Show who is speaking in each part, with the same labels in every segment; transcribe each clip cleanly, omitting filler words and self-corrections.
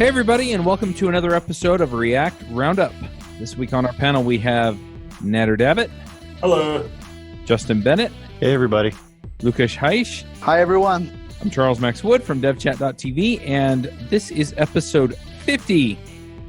Speaker 1: Hey, everybody, and welcome to another episode of React Roundup. This week on our panel, we have Nader Davitt.
Speaker 2: Hello.
Speaker 1: Justin Bennett.
Speaker 3: Hey, everybody.
Speaker 1: Lukash Haish.
Speaker 4: Hi, everyone.
Speaker 1: I'm Charles Max Wood from devchat.tv, and this is episode 50.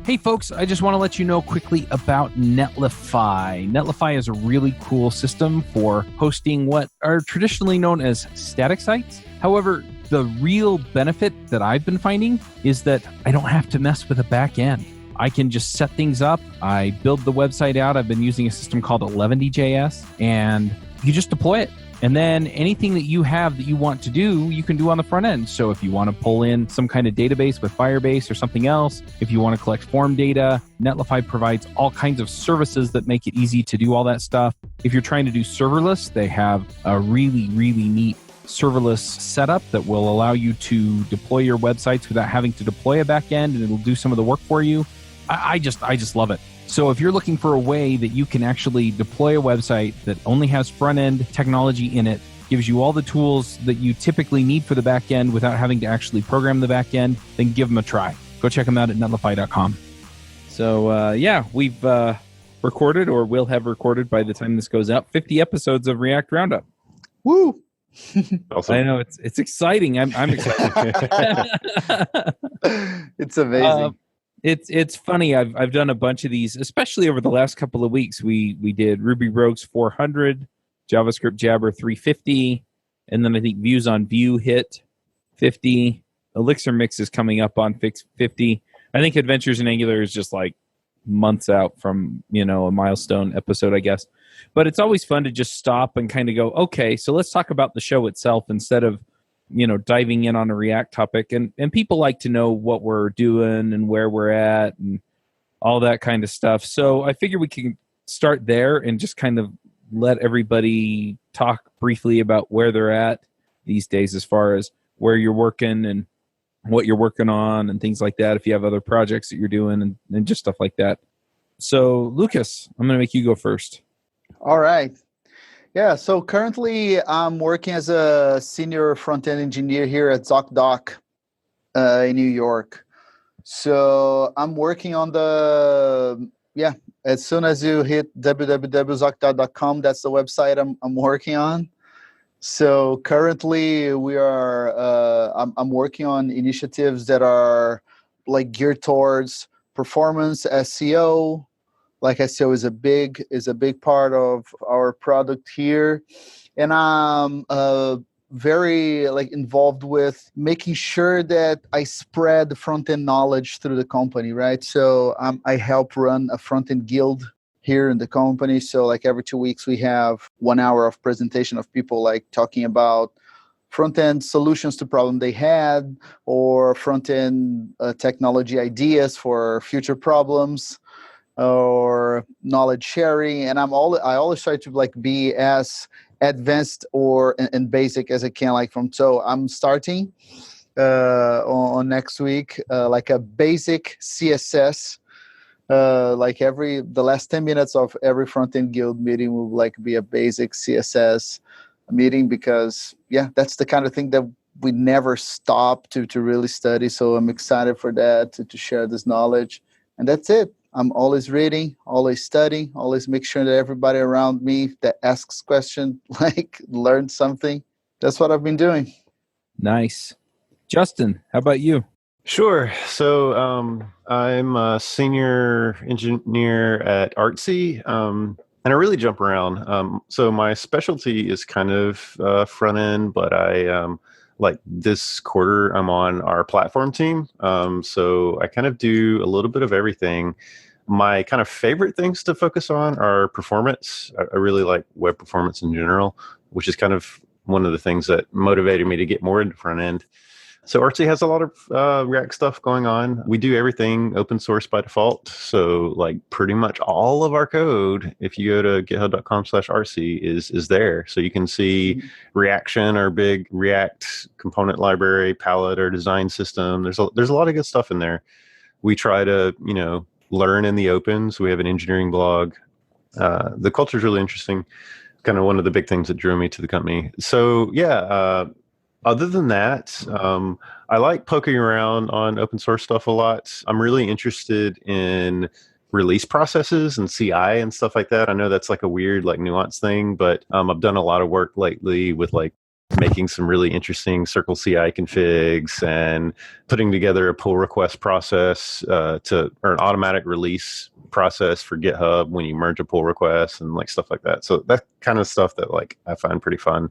Speaker 1: Hey, folks, I just want to let you know quickly about Netlify. Netlify is a really cool system for hosting what are traditionally known as static sites. However, the real benefit that I've been finding is that I don't have to mess with a back end. I can just set things up. I build the website out. I've been using a system called 11DJS, and you just deploy it. And then anything that you have that you want to do, you can do on the front end. So if you want to pull in some kind of database with Firebase or something else, if you want to collect form data, Netlify provides all kinds of services that make it easy to do all that stuff. If you're trying to do serverless, they have a really, really neat serverless setup that will allow you to deploy your websites without having to deploy a backend, and it'll do some of the work for you. I just love it. So if you're looking for a way that you can actually deploy a website that only has front-end technology in it, gives you all the tools that you typically need for the backend without having to actually program the backend, then give them a try. Go check them out at netlify.com. So we've recorded, or will have recorded by the time this goes out, 50 episodes of React Roundup.
Speaker 4: Woo!
Speaker 3: Awesome.
Speaker 1: I know it's exciting. I'm excited.
Speaker 4: It's amazing.
Speaker 1: It's funny. I've done a bunch of these, especially over the last couple of weeks. We did Ruby Rogues 400, JavaScript Jabber 350, and then I think Views on Vue hit 50. Elixir Mix is coming up on 50. I think Adventures in Angular is just like months out from a milestone episode, I guess. But it's always fun to just stop and kind of go, okay, so let's talk about the show itself instead of diving in on a React topic. And people like to know what we're doing and where we're at and all that kind of stuff. So I figure we can start there and just kind of let everybody talk briefly about where they're at these days as far as where you're working and what you're working on and things like that, if you have other projects that you're doing and just stuff like that. So, Lucas, I'm going to make you go first.
Speaker 4: All right. Yeah, so currently I'm working as a senior front-end engineer here at ZocDoc in New York. So I'm working on as soon as you hit www.zocdoc.com, that's the website I'm working on. So currently we are, I'm working on initiatives that are like geared towards performance, SEO. Like SEO is a big part of our product here, and I'm very involved with making sure that I spread the front end knowledge through the company, right? So I help run a front end guild here in the company. So every 2 weeks we have 1 hour of presentation of people talking about front end solutions to problem they had, or front end technology ideas for future problems, or knowledge sharing. And I always try to be as advanced and basic as I can. So I'm starting on next week a basic CSS. The last 10 minutes of every front-end guild meeting will be a basic CSS meeting, because that's the kind of thing that we never stop to really study. So I'm excited for that, to share this knowledge. And that's it. I'm always reading, always studying, always make sure that everybody around me that asks questions learns something. That's what I've been doing.
Speaker 1: Nice. Justin, how about you?
Speaker 3: Sure. So I'm a senior engineer at Artsy, and I really jump around. So my specialty is kind of front end, but I this quarter I'm on our platform team. So I kind of do a little bit of everything. My kind of favorite things to focus on are performance. I really like web performance in general, which is kind of one of the things that motivated me to get more into front end. So Artsy has a lot of React stuff going on. We do everything open source by default. So pretty much all of our code, if you go to github.com/Artsy, is there. So you can see Reaction, our big React component library, palette, or design system. There's a lot of good stuff in there. We try to, learn in the open. So we have an engineering blog. The culture is really interesting. Kind of one of the big things that drew me to the company. So Other than that, I like poking around on open source stuff a lot. I'm really interested in release processes and CI and stuff like that. I know that's like a weird, like nuanced thing, but I've done a lot of work lately with like making some really interesting Circle CI configs and putting together a pull request process or an automatic release process for GitHub when you merge a pull request and like stuff like that. So that kind of stuff that like I find pretty fun.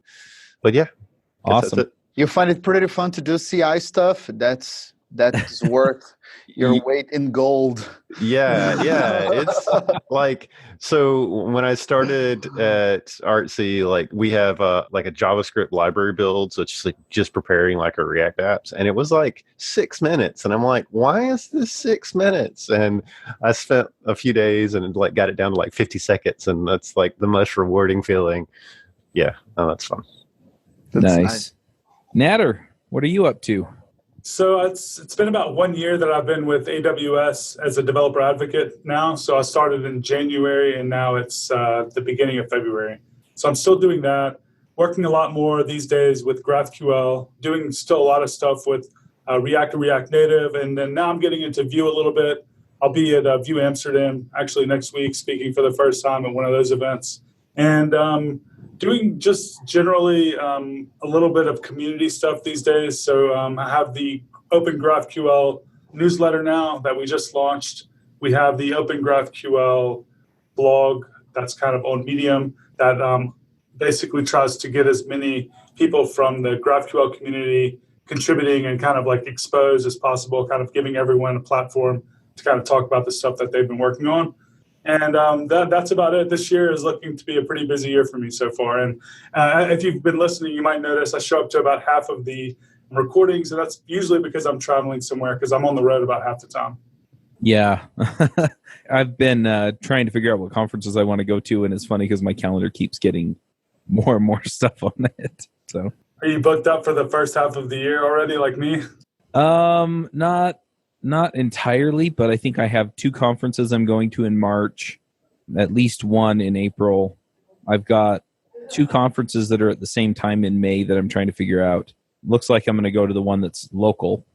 Speaker 3: But yeah, guess
Speaker 1: Awesome.
Speaker 3: that's it.
Speaker 4: You find it pretty fun to do CI stuff? That's worth your weight in gold.
Speaker 3: Yeah, it's like, so when I started at Artsy, like we have like a JavaScript library build, so it's just like just preparing like a React apps, and it was like 6 minutes, and I'm like, why is this 6 minutes? And I spent a few days and like got it down to like 50 seconds, and that's like the most rewarding feeling. Yeah, oh, that's fun.
Speaker 4: That's
Speaker 1: nice. Natter, what are you up to?
Speaker 2: So it's been about 1 year that I've been with AWS as a developer advocate now. So I started in January, and now it's the beginning of February. So I'm still doing that, working a lot more these days with GraphQL, doing still a lot of stuff with React and React Native. And then now I'm getting into Vue a little bit. I'll be at Vue Amsterdam actually next week, speaking for the first time at one of those events. And doing just generally a little bit of community stuff these days. So I have the Open GraphQL newsletter now that we just launched. We have the Open GraphQL blog that's kind of on Medium that basically tries to get as many people from the GraphQL community contributing and kind of like exposed as possible, kind of giving everyone a platform to kind of talk about the stuff that they've been working on. And that's about it. This year is looking to be a pretty busy year for me so far. And if you've been listening, you might notice I show up to about half of the recordings, and that's usually because I'm traveling somewhere because I'm on the road about half the time.
Speaker 1: Yeah. I've been trying to figure out what conferences I want to go to, and it's funny because my calendar keeps getting more and more stuff on it. So,
Speaker 2: are you booked up for the first half of the year already, like me?
Speaker 1: Not entirely, but I think I have 2 conferences I'm going to in March, at least one in April. I've got 2 conferences that are at the same time in May that I'm trying to figure out. Looks like I'm going to go to the one that's local.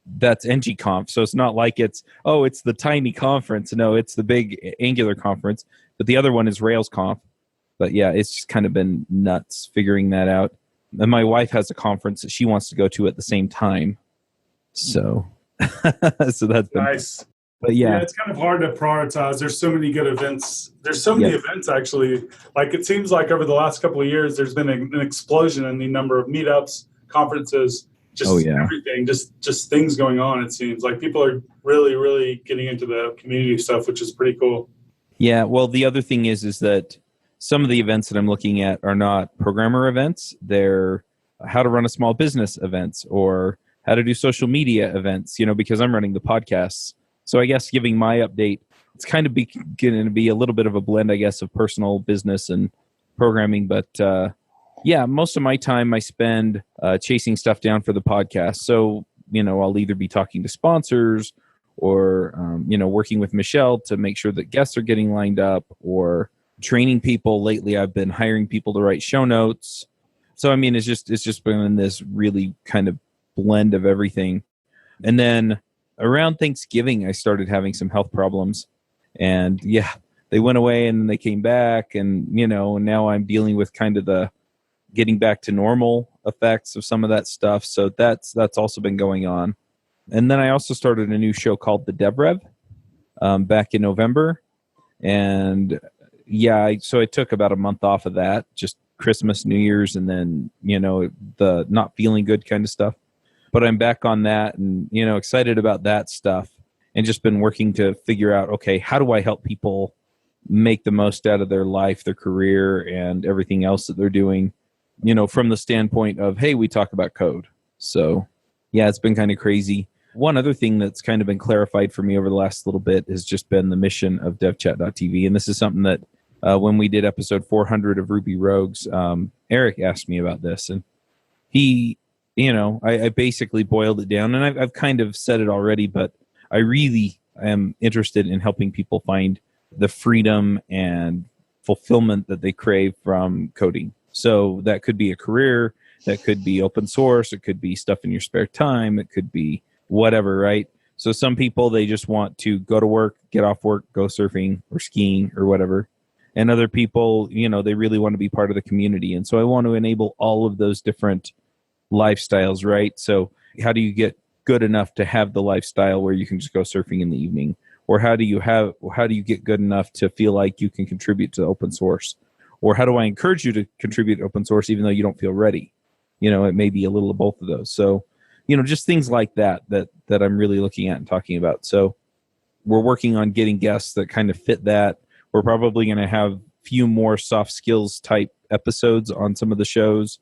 Speaker 1: That's NGConf. So it's not like it's the tiny conference. No, it's the big Angular conference. But the other one is RailsConf. But yeah, it's just kind of been nuts figuring that out. And my wife has a conference that she wants to go to at the same time. So... so that's been
Speaker 2: nice.
Speaker 1: But yeah,
Speaker 2: it's kind of hard to prioritize. There's so many good events. There's so many events actually. Like it seems like over the last couple of years, there's been an explosion in the number of meetups, conferences, just everything, just things going on. It seems like people are really, really getting into the community stuff, which is pretty cool.
Speaker 1: Yeah. Well, the other thing is that some of the events that I'm looking at are not programmer events. They're how to run a small business events or how to do social media events, because I'm running the podcasts. So I guess giving my update, it's kind of going to be a little bit of a blend, I guess, of personal business and programming. But most of my time I spend chasing stuff down for the podcast. So, I'll either be talking to sponsors or, working with Michelle to make sure that guests are getting lined up or training people. Lately, I've been hiring people to write show notes. So, I mean, it's just been this really kind of blend of everything. And then around Thanksgiving, I started having some health problems, and they went away and they came back, and now I'm dealing with kind of the getting back to normal effects of some of that stuff. So that's also been going on. And then I also started a new show called The DevRev back in November, and so I took about a month off of that, just Christmas, New Year's, and then the not feeling good kind of stuff. But I'm back on that and, excited about that stuff and just been working to figure out, okay, how do I help people make the most out of their life, their career, and everything else that they're doing, from the standpoint of, hey, we talk about code. So, it's been kind of crazy. One other thing that's kind of been clarified for me over the last little bit has just been the mission of devchat.tv. And this is something that when we did episode 400 of Ruby Rogues, Eric asked me about this. And he... I basically boiled it down, and I've kind of said it already, but I really am interested in helping people find the freedom and fulfillment that they crave from coding. So that could be a career, That could be open source. It could be stuff in your spare time. It could be whatever, right? So some people, they just want to go to work, get off work, go surfing or skiing or whatever. And other people, they really want to be part of the community. And so I want to enable all of those different lifestyles, right? So how do you get good enough to have the lifestyle where you can just go surfing in the evening? Or how do you get good enough to feel like you can contribute to open source? Or how do I encourage you to contribute to open source even though you don't feel ready? It may be a little of both of those. So, just things like that I'm really looking at and talking about. So we're working on getting guests that kind of fit that. We're probably going to have a few more soft skills type episodes on some of the shows.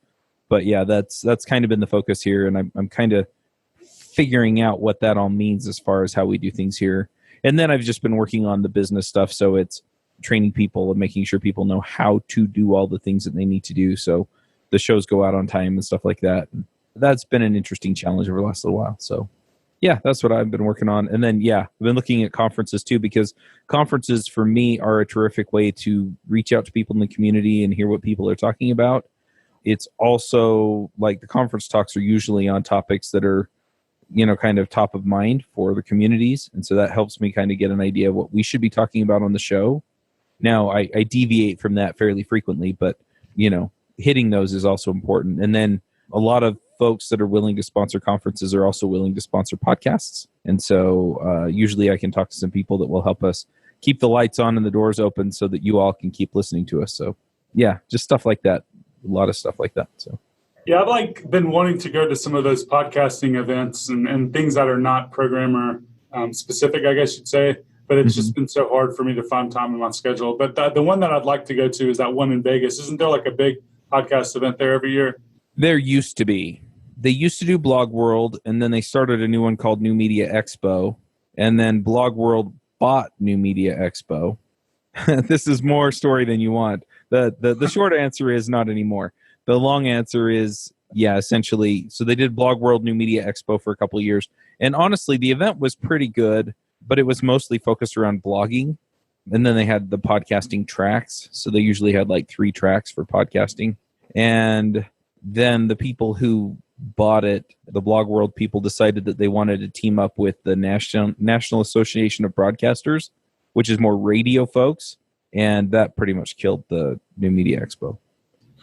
Speaker 1: But yeah, that's kind of been the focus here. And I'm kind of figuring out what that all means as far as how we do things here. And then I've just been working on the business stuff. So it's training people and making sure people know how to do all the things that they need to do. So the shows go out on time and stuff like that. And that's been an interesting challenge over the last little while. So yeah, that's what I've been working on. And then, yeah, I've been looking at conferences too, because conferences for me are a terrific way to reach out to people in the community and hear what people are talking about. It's also like the conference talks are usually on topics that are, kind of top of mind for the communities. And so that helps me kind of get an idea of what we should be talking about on the show. Now, I deviate from that fairly frequently, but, hitting those is also important. And then a lot of folks that are willing to sponsor conferences are also willing to sponsor podcasts. And so usually I can talk to some people that will help us keep the lights on and the doors open so that you all can keep listening to us. So yeah, just stuff like that. A lot of stuff like that. So
Speaker 2: yeah, I've been wanting to go to some of those podcasting events and things that are not programmer specific, I guess you'd say. But it's just been so hard for me to find time in my schedule. But the one that I'd like to go to is that one in Vegas. Isn't there like a big podcast event there every year?
Speaker 1: There used to be. They used to do Blog World, and then they started a new one called New Media Expo. And then Blog World bought New Media Expo. This is more story than you want. The short answer is not anymore. The long answer is, yeah, essentially. So they did Blog World New Media Expo for a couple of years. And honestly, the event was pretty good, but it was mostly focused around blogging. And then they had the podcasting tracks. So they usually had like 3 tracks for podcasting. And then the people who bought it, the Blog World people, decided that they wanted to team up with the National Association of Broadcasters, which is more radio folks. And that pretty much killed the New Media Expo.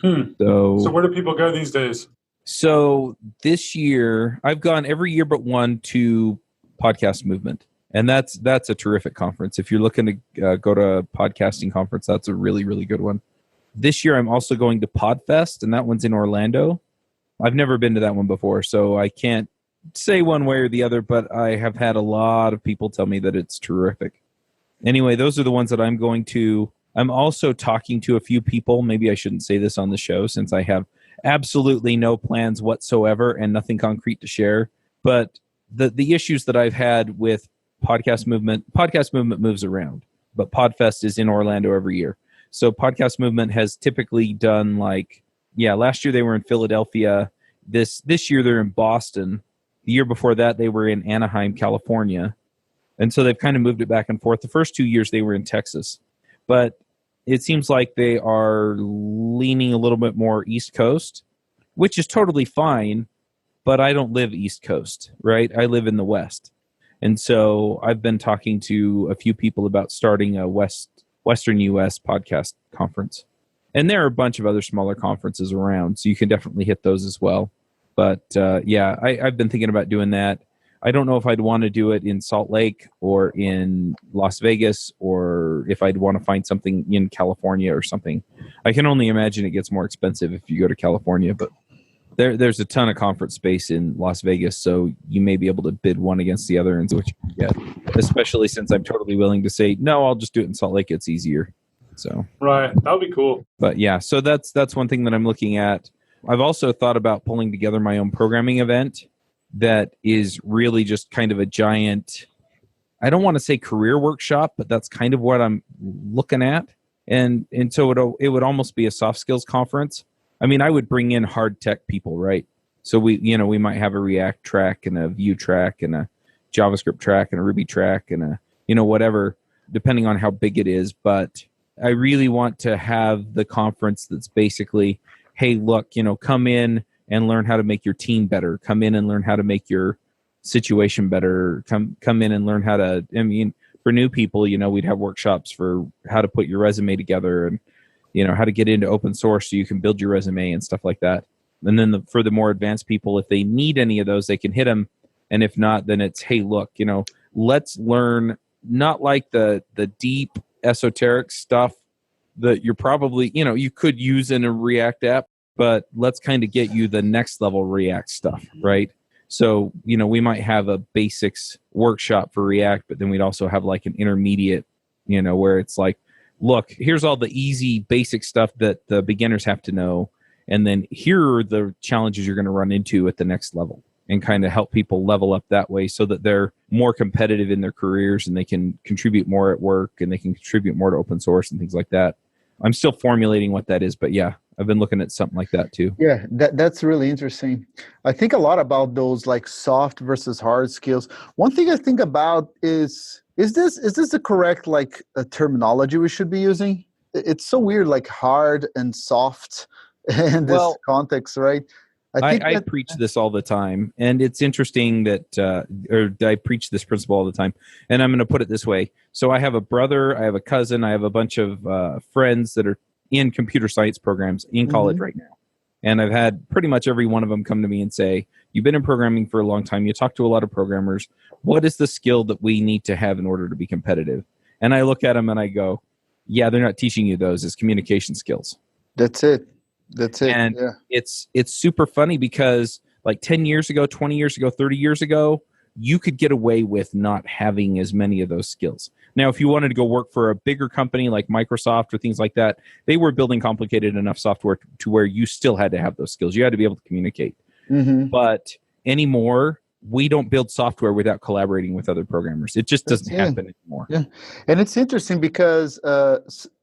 Speaker 1: So
Speaker 2: where do people go these days?
Speaker 1: So this year, I've gone every year but one to Podcast Movement. And that's a terrific conference. If you're looking to go to a podcasting conference, that's a really, really good one. This year, I'm also going to PodFest, and that one's in Orlando. I've never been to that one before, so I can't say one way or the other, but I have had a lot of people tell me that it's terrific. Anyway, those are the ones that I'm going to. I'm also talking to a few people. Maybe I shouldn't say this on the show since I have absolutely no plans whatsoever and nothing concrete to share. But the issues that I've had with Podcast Movement moves around, but PodFest is in Orlando every year. So Podcast Movement has typically done last year they were in Philadelphia. This year they're in Boston. The year before that they were in Anaheim, California. And so they've kind of moved it back and forth. The first 2 years they were in Texas. But it seems like they are leaning a little bit more East Coast, which is totally fine, but I don't live East Coast, right? I live in the West. And so I've been talking to a few people about starting a Western U.S. podcast conference. And there are a bunch of other smaller conferences around, so you can definitely hit those as well. But I've been thinking about doing that. I don't know if I'd want to do it in Salt Lake or in Las Vegas, or if I'd want to find something in California or something. I can only imagine it gets more expensive if you go to California, but there's a ton of conference space in Las Vegas, so you may be able to bid one against the other and see what you can get, especially since I'm totally willing to say, no, I'll just do it in Salt Lake. It's easier. So
Speaker 2: right. That would be cool.
Speaker 1: But yeah, so that's one thing that I'm looking at. I've also thought about pulling together my own programming event that is really just kind of a giant, I don't want to say career workshop, but that's kind of what I'm looking at. And so it would almost be a soft skills conference. I mean, I would bring in hard tech people, right? So we might have a React track and a Vue track and a JavaScript track and a Ruby track and a, whatever, depending on how big it is. But I really want to have the conference that's basically, hey, look, come in and learn how to make your team better. Come in and learn how to make your situation better. Come in and learn how to, I mean, for new people, we'd have workshops for how to put your resume together and, how to get into open source so you can build your resume and stuff like that. And then for the more advanced people, if they need any of those, they can hit them. And if not, then it's, hey, look, let's learn, not like the deep esoteric stuff that you're probably, you could use in a React app, but let's kind of get you the next level React stuff, right? So, we might have a basics workshop for React, but then we'd also have like an intermediate, where it's like, look, here's all the easy basic stuff that the beginners have to know. And then here are the challenges you're going to run into at the next level, and kind of help people level up that way so that they're more competitive in their careers and they can contribute more at work and they can contribute more to open source and things like that. I'm still formulating what that is, but yeah, I've been looking at something like that too.
Speaker 4: Yeah, that's really interesting. I think a lot about those like soft versus hard skills. One thing I think about is this the correct like terminology we should be using? It's so weird, like hard and soft in this context, right?
Speaker 1: I preach this all the time, and it's interesting that, or I preach this principle all the time, and I'm going to put it this way. So I have a brother, I have a cousin, I have a bunch of friends that are in computer science programs in college right now. And I've had pretty much every one of them come to me and say, you've been in programming for a long time, you talk to a lot of programmers, what is the skill that we need to have in order to be competitive? And I look at them and I go, yeah, they're not teaching you those, it's communication skills.
Speaker 4: That's it.
Speaker 1: And it's super funny because like 10 years ago, 20 years ago, 30 years ago, you could get away with not having as many of those skills. Now, if you wanted to go work for a bigger company like Microsoft or things like that, they were building complicated enough software to where you still had to have those skills. You had to be able to communicate. But anymore, we don't build software without collaborating with other programmers. It just doesn't happen anymore. Yeah,
Speaker 4: and it's interesting because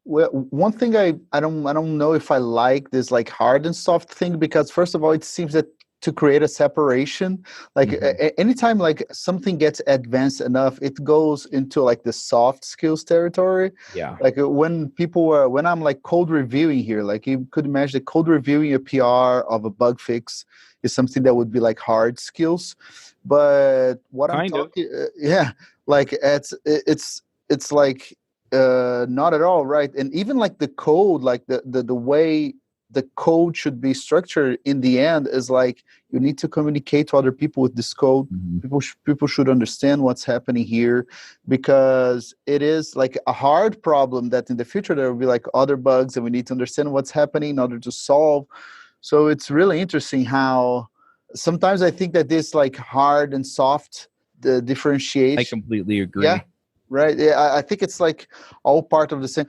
Speaker 4: one thing I don't know if I like this like hard and soft thing, because first of all, it seems that to create a separation, like anytime like something gets advanced enough, it goes into like the soft skills territory.
Speaker 1: Yeah.
Speaker 4: Like when I'm like code reviewing here, like you could imagine code reviewing a PR of a bug fix is something that would be like hard skills. But what I'm talking, like it's like not at all, right? And even like the code, like the way the code should be structured in the end is like you need to communicate to other people with this code. People should understand what's happening here, because it is like a hard problem that in the future there will be like other bugs and we need to understand what's happening in order to solve. So it's really interesting how sometimes I think that this like hard and soft the differentiation.
Speaker 1: I completely agree.
Speaker 4: Yeah, right. Yeah, I think it's like all part of the same.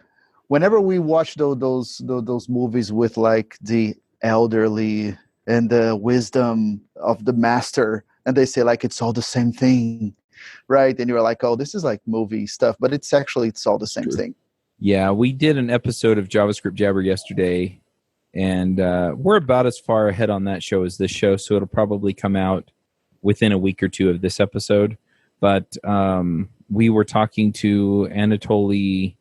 Speaker 4: Whenever we watch those movies with like the elderly and the wisdom of the master, and they say like it's all the same thing, right? And you're like, oh, this is like movie stuff, but it's all the same thing.
Speaker 1: Yeah, we did an episode of JavaScript Jabber yesterday, and we're about as far ahead on that show as this show, so it'll probably come out within a week or two of this episode. But we were talking to Anatoly,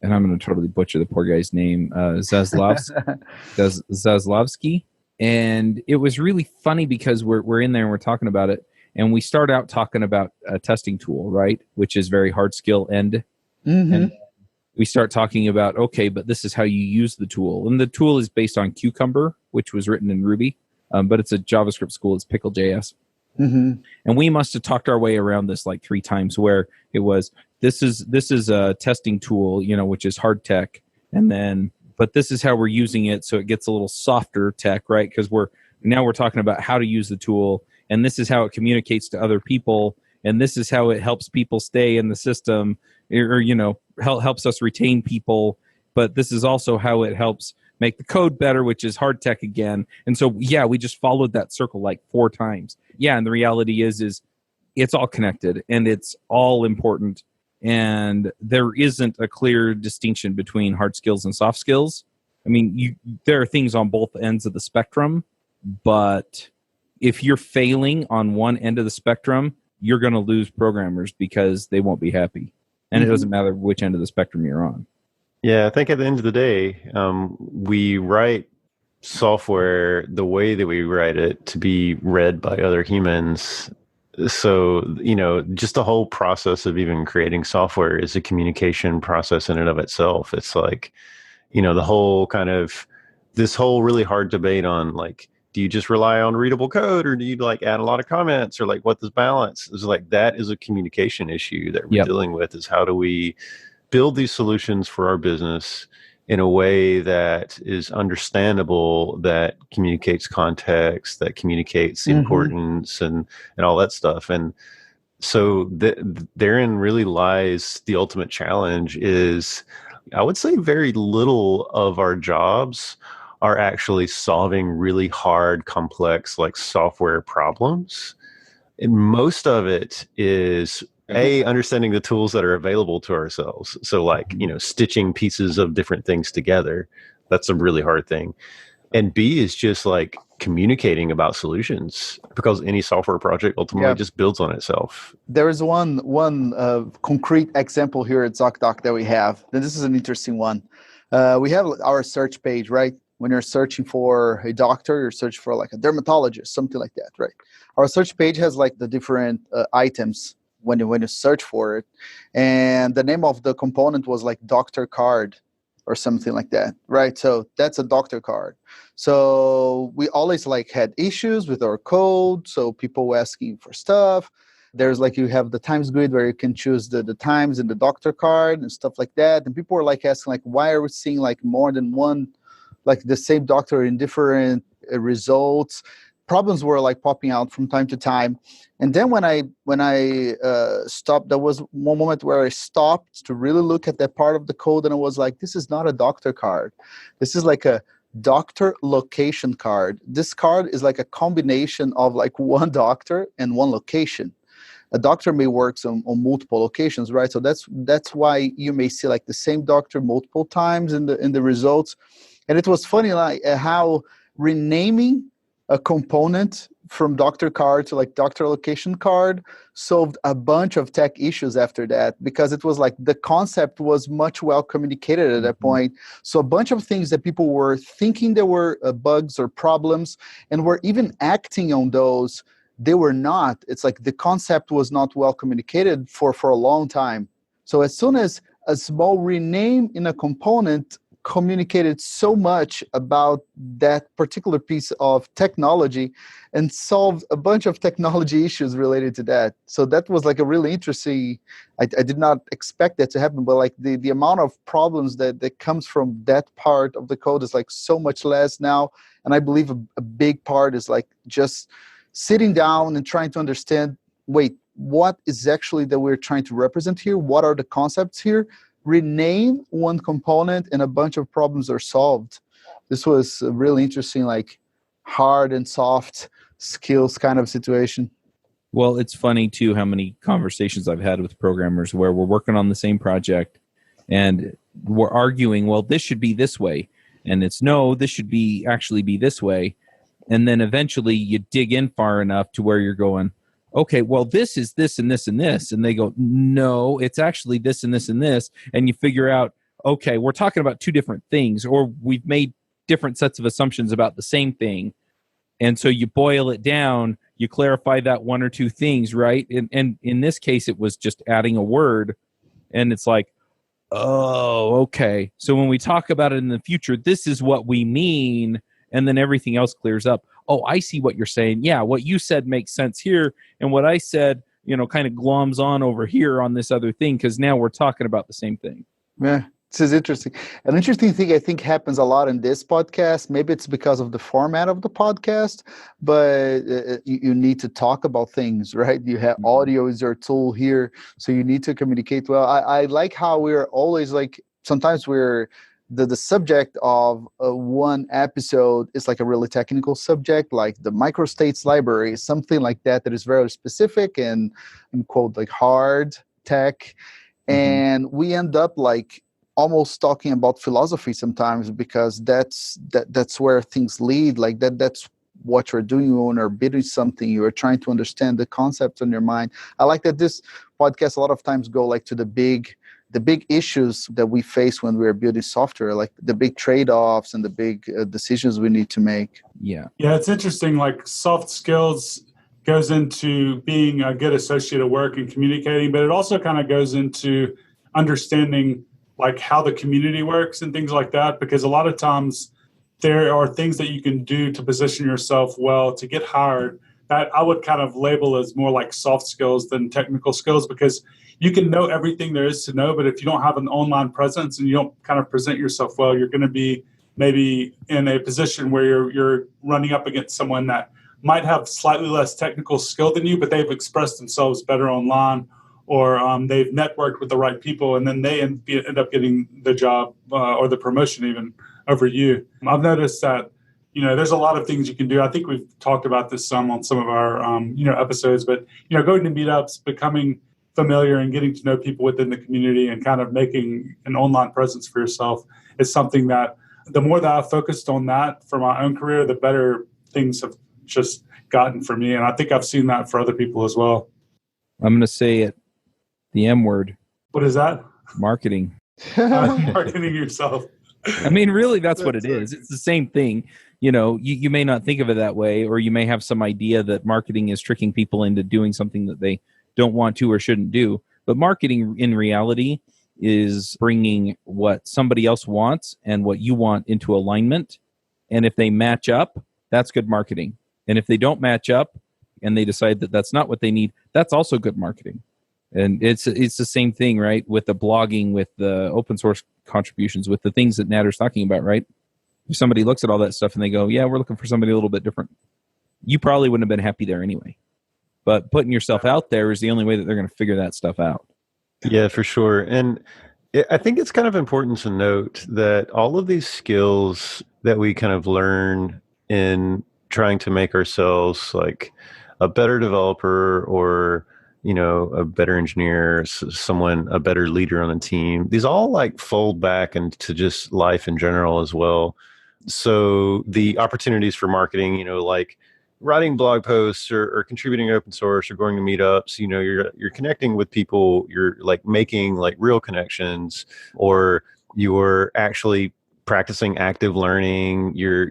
Speaker 1: and I'm going to totally butcher the poor guy's name, Zaslavsky. And it was really funny because we're in there and we're talking about it. And we start out talking about a testing tool, right? Which is very hard skill end. And we start talking about, okay, but this is how you use the tool. And the tool is based on Cucumber, which was written in Ruby. But it's a JavaScript school. It's Pickle.js. And we must have talked our way around this like 3 times, where it was, this is a testing tool, which is hard tech, but this is how we're using it, so it gets a little softer tech, right? Because we're talking about how to use the tool, and this is how it communicates to other people, and this is how it helps people stay in the system, or helps us retain people. But this is also how it helps make the code better, which is hard tech again. And so, we just followed that circle like 4 times. Yeah, and the reality is it's all connected and it's all important. And there isn't a clear distinction between hard skills and soft skills. I mean, there are things on both ends of the spectrum, but if you're failing on one end of the spectrum, you're going to lose programmers because they won't be happy. And it doesn't matter which end of the spectrum you're on.
Speaker 3: Yeah, I think at the end of the day, we write software, the way that we write it, to be read by other humans. So, just the whole process of even creating software is a communication process in and of itself. It's like, the whole kind of this whole really hard debate on like, do you just rely on readable code, or do you like add a lot of comments, or like what this balance is like? That is a communication issue that we're dealing with, is how do we build these solutions for our business in a way that is understandable, that communicates context, that communicates importance and all that stuff. And so therein really lies the ultimate challenge. Is, I would say, very little of our jobs are actually solving really hard, complex, like software problems. And most of it is understanding the tools that are available to ourselves. So like, stitching pieces of different things together. That's a really hard thing. And B is just like communicating about solutions, because any software project ultimately just builds on itself.
Speaker 4: There is one concrete example here at ZocDoc that we have. And this is an interesting one. We have our search page, right? When you're searching for a doctor, you're searching for like a dermatologist, something like that, right? Our search page has like the different items when you search for it. And the name of the component was like doctor card or something like that, right? So that's a doctor card. So we always like had issues with our code. So people were asking for stuff. There's like, you have the times grid where you can choose the times in the doctor card and stuff like that. And people were like asking like, why are we seeing like more than one, like the same doctor in different results? Problems were like popping out from time to time. And then when I stopped, there was one moment where I stopped to really look at that part of the code, and I was like, this is not a doctor card. This is like a doctor location card. This card is like a combination of like one doctor and one location. A doctor may work on multiple locations, right? So that's why you may see like the same doctor multiple times in the results. And it was funny like how renaming a component from doctor card to like doctor location card solved a bunch of tech issues after that, because it was like the concept was much well communicated at that point. So a bunch of things that people were thinking there were bugs or problems and were even acting on those, they were not. It's like the concept was not well communicated for a long time. So as soon as a small rename in a component communicated so much about that particular piece of technology and solved a bunch of technology issues related to that. So that was like a really interesting, I did not expect that to happen, but like the amount of problems that comes from that part of the code is like so much less now. And I believe a big part is like just sitting down and trying to understand, wait, what is actually that we're trying to represent here? What are the concepts here? Rename one component and a bunch of problems are solved. This was a really interesting, like hard and soft skills kind of situation.
Speaker 1: Well, it's funny too how many conversations I've had with programmers where we're working on the same project and we're arguing, well, this should be this way. And it's no, this should actually be this way. And then eventually you dig in far enough to where you're going, okay, well, this is this and this and this. And they go, no, it's actually this and this and this. And you figure out, okay, we're talking about two different things, or we've made different sets of assumptions about the same thing. And so you boil it down, you clarify that one or two things, right? And in this case, it was just adding a word. And it's like, oh, okay. So when we talk about it in the future, this is what we mean. And then everything else clears up. Oh, I see what you're saying. Yeah, what you said makes sense here. And what I said, kind of gloms on over here on this other thing, because now we're talking about the same thing.
Speaker 4: Yeah, this is interesting. An interesting thing I think happens a lot in this podcast. Maybe it's because of the format of the podcast, but you need to talk about things, right? You have audio is your tool here. So you need to communicate well. I like how we're always like, sometimes we're, the subject of one episode is like a really technical subject, like the microstates library, something like that is very specific and quote like hard tech. And we end up like almost talking about philosophy sometimes, because that's where things lead. Like that's what you're doing when you're building something. You're trying to understand the concepts in your mind. I like that this podcast a lot of times go like to the big the big issues that we face when we're building software, like the big trade-offs and the big decisions we need to make.
Speaker 1: Yeah.
Speaker 2: Yeah, it's interesting. Like soft skills goes into being a good associate at work and communicating, but it also kind of goes into understanding like how the community works and things like that, because a lot of times there are things that you can do to position yourself well to get hired that I would kind of label as more like soft skills than technical skills, because you can know everything there is to know, but if you don't have an online presence and you don't kind of present yourself well, you're going to be maybe in a position where you're running up against someone that might have slightly less technical skill than you, but they've expressed themselves better online, or they've networked with the right people, and then they end up getting the job or the promotion even over you. I've noticed that, there's a lot of things you can do. I think we've talked about this some on some of our, episodes, but, going to meetups, becoming familiar and getting to know people within the community and kind of making an online presence for yourself is something that the more that I've focused on that for my own career, the better things have just gotten for me. And I think I've seen that for other people as well.
Speaker 1: I'm going to say it, the M word.
Speaker 2: What is that?
Speaker 1: Marketing.
Speaker 2: Marketing yourself.
Speaker 1: I mean, really, that's what it is. It's the same thing. You may not think of it that way, or you may have some idea that marketing is tricking people into doing something that they don't want to or shouldn't do. But marketing in reality is bringing what somebody else wants and what you want into alignment. And if they match up, that's good marketing. And if they don't match up and they decide that that's not what they need, that's also good marketing. And it's the same thing, right? With the blogging, with the open source contributions, with the things that Natter's talking about, right? If somebody looks at all that stuff and they go, yeah, we're looking for somebody a little bit different, you probably wouldn't have been happy there anyway. But putting yourself out there is the only way that they're going to figure that stuff out.
Speaker 3: Yeah, for sure. And I think it's kind of important to note that all of these skills that we kind of learn in trying to make ourselves like a better developer or, a better engineer, a better leader on a team, these all like fold back into just life in general as well. So the opportunities for marketing, like writing blog posts or contributing open source or going to meetups, you're connecting with people, you're like making like real connections, or you're actually practicing active learning. You're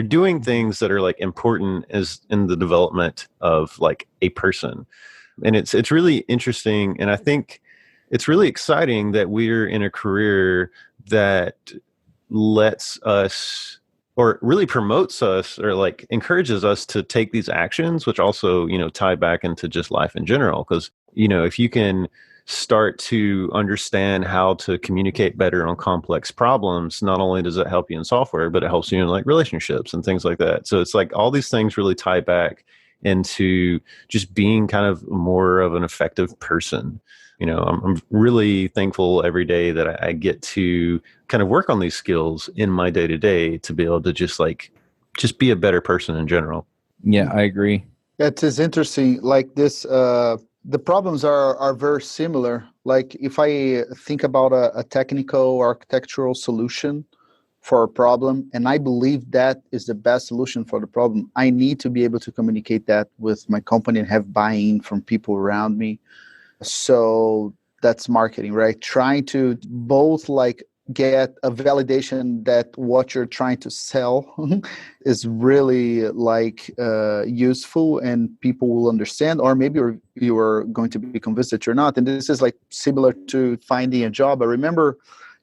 Speaker 3: doing things that are like important as in the development of like a person. And it's really interesting. And I think it's really exciting that we're in a career that lets us or really promotes us or like encourages us to take these actions, which also, tie back into just life in general. Because, if you can start to understand how to communicate better on complex problems, not only does it help you in software, but it helps you in like relationships and things like that. So it's like all these things really tie back into just being kind of more of an effective person. I'm really thankful every day that I get to kind of work on these skills in my day to day to be able to just be a better person in general.
Speaker 1: Yeah, I agree.
Speaker 4: It is interesting. Like this, the problems are very similar. Like if I think about a technical architectural solution for a problem, and I believe that is the best solution for the problem, I need to be able to communicate that with my company and have buy-in from people around me. So that's marketing, right? Trying to both like get a validation that what you're trying to sell is really like useful and people will understand, or maybe you're going to be convinced that you're not. And this is like similar to finding a job. I remember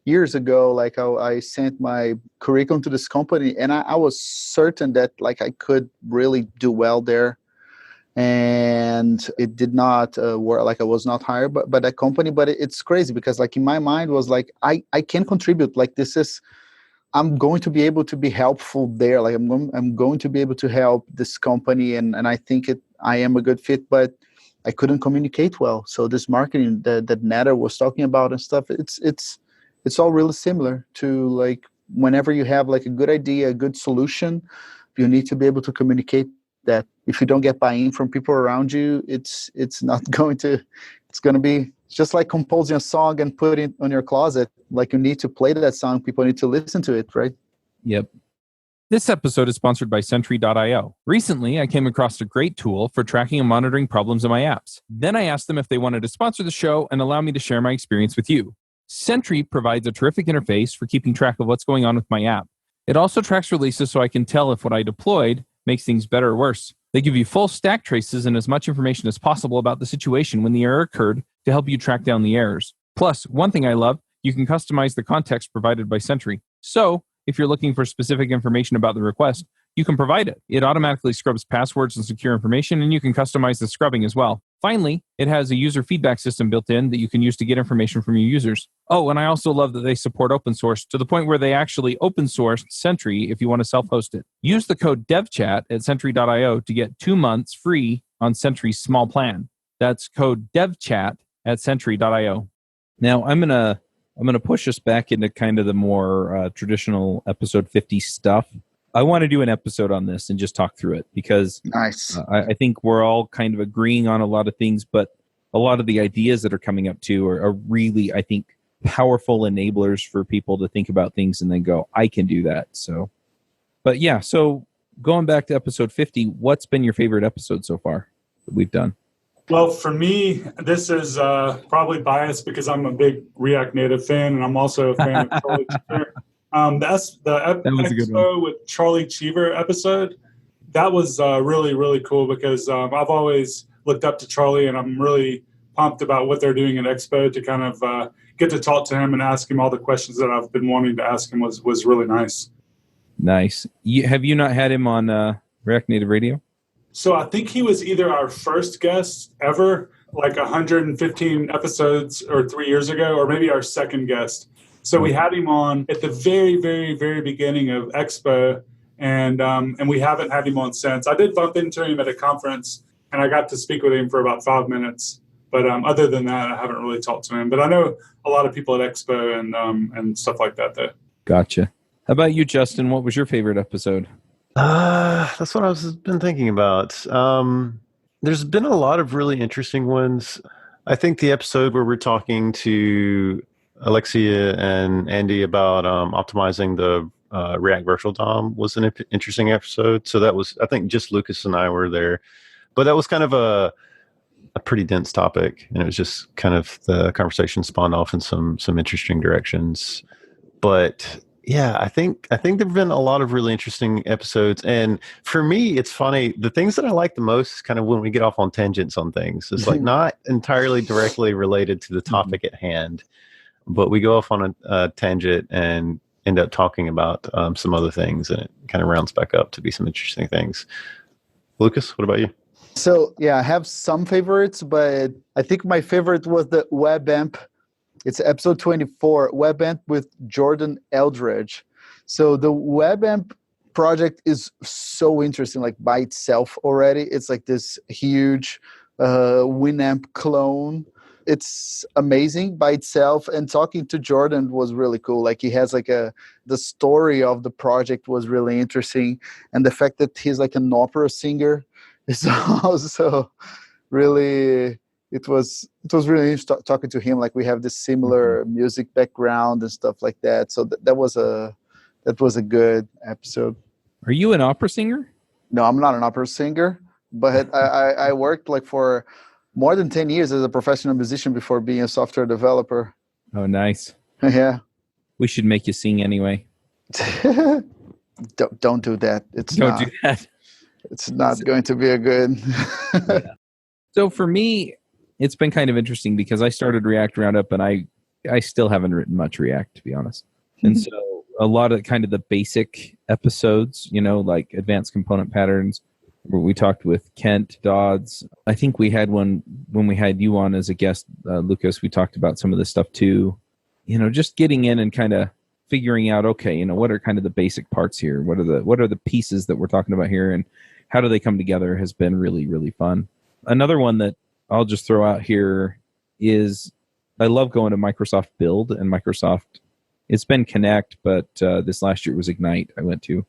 Speaker 4: years ago, like I sent my curriculum to this company and I was certain that like I could really do well there. And it did not work, like I was not hired by that company. But it's crazy because like in my mind was like, I can contribute. Like I'm going to be able to be helpful there. Like I'm going to be able to help this company. And I think I am a good fit, but I couldn't communicate well. So this marketing that Natter was talking about and stuff, it's all really similar to like whenever you have like a good idea, a good solution, you need to be able to communicate that. If you don't get buy-in from people around you, it's going to be just like composing a song and putting it on your closet. Like you need to play that song, people need to listen to it, right?
Speaker 1: Yep. This episode is sponsored by Sentry.io. Recently, I came across a great tool for tracking and monitoring problems in my apps. Then I asked them if they wanted to sponsor the show and allow me to share my experience with you. Sentry provides a terrific interface for keeping track of what's going on with my app. It also tracks releases so I can tell if what I deployed makes things better or worse. They give you full stack traces and as much information as possible about the situation when the error occurred to help you track down the errors. Plus, one thing I love, you can customize the context provided by Sentry. So, if you're looking for specific information about the request, you can provide it. It automatically scrubs passwords and secure information, and you can customize the scrubbing as well. Finally, it has a user feedback system built in that you can use to get information from your users. Oh, and I also love that they support open source to the point where they actually open source Sentry if you want to self-host it. Use the code devchat at sentry.io to get 2 months free on Sentry's small plan. That's code devchat at sentry.io. Now, I'm gonna push us back into kind of the more traditional episode 50 stuff. I want to do an episode on this and just talk through it because
Speaker 4: Nice.
Speaker 1: I think we're all kind of agreeing on a lot of things, but a lot of the ideas that are coming up too are really, I think, powerful enablers for people to think about things and then go, I can do that. So, but yeah, so going back to episode 50, what's been your favorite episode so far that we've done?
Speaker 2: Well, for me, this is probably biased because I'm a big React Native fan, and I'm also a fan of Charlie Cheever. That's the
Speaker 1: That was a good
Speaker 2: Expo
Speaker 1: one.
Speaker 2: with Charlie Cheever episode. That was really, really cool because I've always looked up to Charlie, and I'm really pumped about what they're doing at Expo to kind of get to talk to him and ask him all the questions that I've been wanting to ask him was really nice.
Speaker 1: Nice. Have you not had him on React Native Radio?
Speaker 2: So I think he was either our first guest ever, like 115 episodes or 3 years ago, or maybe our second guest. So we had him on at the very, very, very beginning of Expo, and we haven't had him on since. I did bump into him at a conference, and I got to speak with him for about 5 minutes. But other than that, I haven't really talked to him. But I know a lot of people at Expo and stuff like that, though.
Speaker 1: Gotcha. How about you, Justin? What was your favorite episode?
Speaker 3: That's what I've been thinking about. There's been a lot of really interesting ones. I think the episode where we're talking to Alexia and Andy about optimizing the React Virtual DOM was an interesting episode. So that was, I think, just Lucas and I were there. But that was kind of a pretty dense topic, and it was just kind of the conversation spawned off in some interesting directions. But yeah, I think there've been a lot of really interesting episodes, and for me, it's funny. The things that I like the most is kind of when we get off on tangents on things. It's like not entirely directly related to the topic at hand, but we go off on a tangent and end up talking about some other things, and it kind of rounds back up to be some interesting things. Lucas, what about you?
Speaker 4: So yeah, I have some favorites, but I think my favorite was the WebAmp. It's episode 24, WebAmp with Jordan Eldredge. So the WebAmp project is so interesting, like by itself already. It's like this huge Winamp clone. It's amazing by itself. And talking to Jordan was really cool. Like he has like the story of the project was really interesting. And the fact that he's like an opera singer is also really... It was really interesting talking to him. Like we have this similar music background and stuff like that. So that was a good episode.
Speaker 1: Are you an opera singer?
Speaker 4: No, I'm not an opera singer, but I worked like for more than 10 years as a professional musician before being a software developer.
Speaker 1: Oh, nice.
Speaker 4: Yeah.
Speaker 1: We should make you sing anyway.
Speaker 4: Don't do that.
Speaker 1: Don't do that.
Speaker 4: It's not going to be a good.
Speaker 1: Yeah. So for me, it's been kind of interesting because I started React Roundup and I still haven't written much React, to be honest. And so a lot of kind of the basic episodes, like advanced component patterns, where we talked with Kent Dodds. I think we had one when we had you on as a guest, Lucas. We talked about some of this stuff too. Just getting in and kind of figuring out, okay, what are kind of the basic parts here? What are the pieces that we're talking about here, and how do they come together? Has been really, really fun. Another one that I'll just throw out here is I love going to Microsoft Build and Microsoft. It's been Connect, but this last year it was Ignite I went to,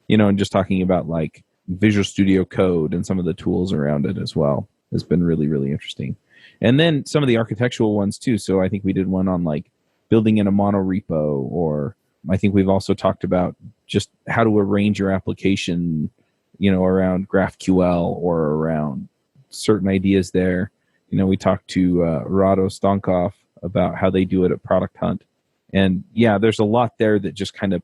Speaker 1: and just talking about like Visual Studio Code and some of the tools around it as well has been really, really interesting. And then some of the architectural ones too. So I think we did one on like building in a monorepo, or I think we've also talked about just how to arrange your application, around GraphQL or around certain ideas there. We talked to Rado Stankoff about how they do it at Product Hunt. And yeah, there's a lot there that just kind of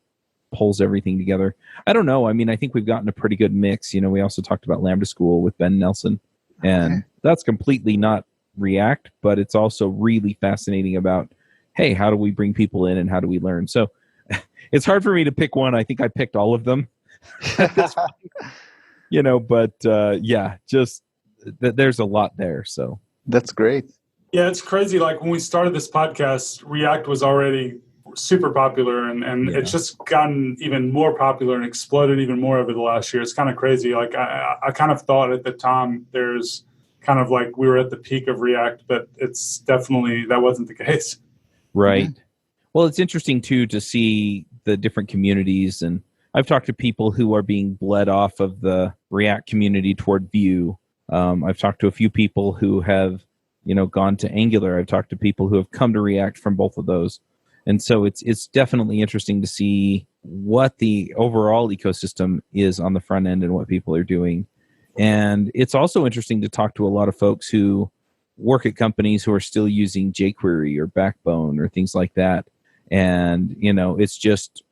Speaker 1: pulls everything together. I don't know. I mean, I think we've gotten a pretty good mix. We also talked about Lambda School with Ben Nelson, and that's completely not React, but it's also really fascinating about, hey, how do we bring people in and how do we learn? So it's hard for me to pick one. I think I picked all of them. But just there's a lot there. So
Speaker 4: that's great.
Speaker 2: Yeah, it's crazy. Like when we started this podcast, React was already super popular, and it's just gotten even more popular and exploded even more over the last year. It's kind of crazy. Like I kind of thought at the time there's kind of like we were at the peak of React, but it's definitely that wasn't the case.
Speaker 1: Right. Mm-hmm. Well, it's interesting too to see the different communities, and I've talked to people who are being bled off of the React community toward Vue. I've talked to a few people who have gone to Angular. I've talked to people who have come to React from both of those. And so it's definitely interesting to see what the overall ecosystem is on the front end and what people are doing. And it's also interesting to talk to a lot of folks who work at companies who are still using jQuery or Backbone or things like that. And, it's just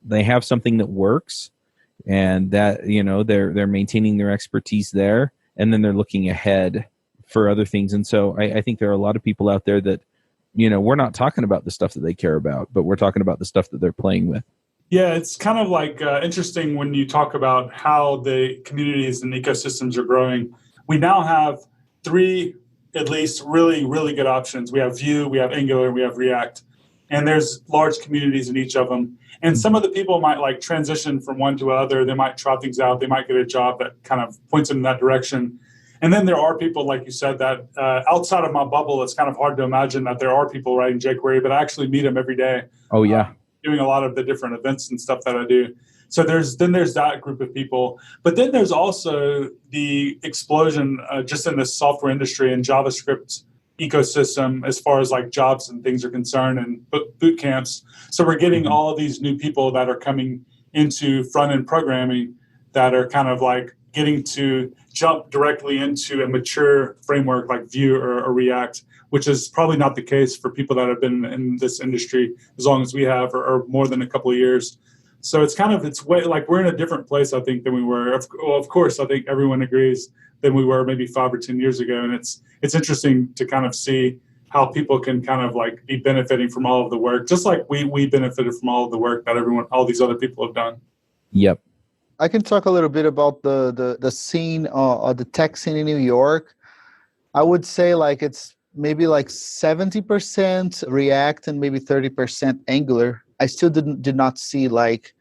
Speaker 1: they have something that works, and that, they're maintaining their expertise there, and then they're looking ahead for other things. And so I think there are a lot of people out there that, we're not talking about the stuff that they care about, but we're talking about the stuff that they're playing with.
Speaker 2: Yeah, it's kind of like interesting when you talk about how the communities and ecosystems are growing. We now have 3, at least, really, really good options. We have Vue, we have Angular, we have React, and there's large communities in each of them. And some of the people might like transition from one to other. They might try things out. They might get a job that kind of points them in that direction. And then there are people, like you said, that outside of my bubble, it's kind of hard to imagine that there are people writing jQuery, but I actually meet them every day.
Speaker 1: Oh, yeah.
Speaker 2: Doing a lot of the different events and stuff that I do. So there's that group of people. But then there's also the explosion just in the software industry and JavaScript ecosystem as far as like jobs and things are concerned, and boot camps. So we're getting all of these new people that are coming into front-end programming that are kind of like getting to jump directly into a mature framework like Vue or React, which is probably not the case for people that have been in this industry as long as we have, or more than a couple of years. So it's way like we're in a different place, I think, than we were. Of course, I think everyone agrees than we were maybe 5 or 10 years ago. And it's interesting to kind of see how people can kind of like be benefiting from all of the work, just like we benefited from all of the work that all these other people have done.
Speaker 1: Yep.
Speaker 4: I can talk a little bit about the scene, the tech scene in New York. I would say like it's maybe like 70% React and maybe 30% Angular. I still did not see like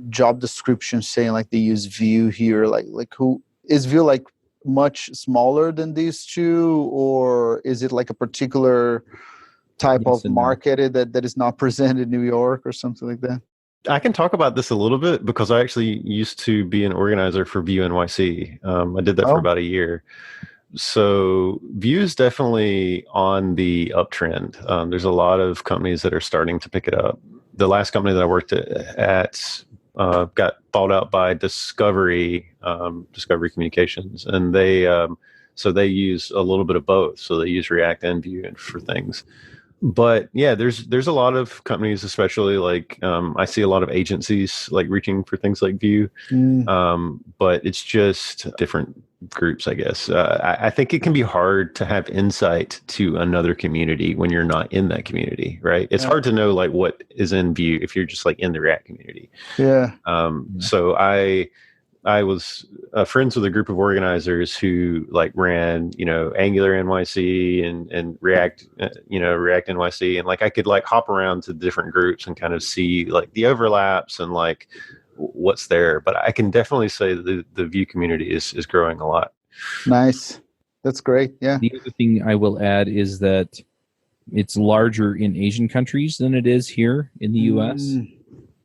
Speaker 4: job descriptions saying like they use Vue here. Like who is Vue like much smaller than these two, or is it like a particular type of market that is not present in New York or something like that?
Speaker 3: I can talk about this a little bit because I actually used to be an organizer for Vue NYC. I did that for about a year. So Vue is definitely on the uptrend. There's a lot of companies that are starting to pick it up. The last company that I worked at got bought out by Discovery Communications, and they use a little bit of both. So they use React and Vue for things. But yeah, there's a lot of companies, especially like I see a lot of agencies like reaching for things like Vue, but it's just different groups, I guess. I think it can be hard to have insight to another community when you're not in that community, right? It's hard to know like what is in Vue if you're just like in the React community.
Speaker 4: Yeah.
Speaker 3: So I was friends with a group of organizers who like ran, Angular NYC and React, React NYC. And like, I could like hop around to different groups and kind of see like the overlaps and like what's there. But I can definitely say that the Vue community is growing a lot.
Speaker 4: Nice. That's great. Yeah.
Speaker 1: The other thing I will add is that it's larger in Asian countries than it is here in the US.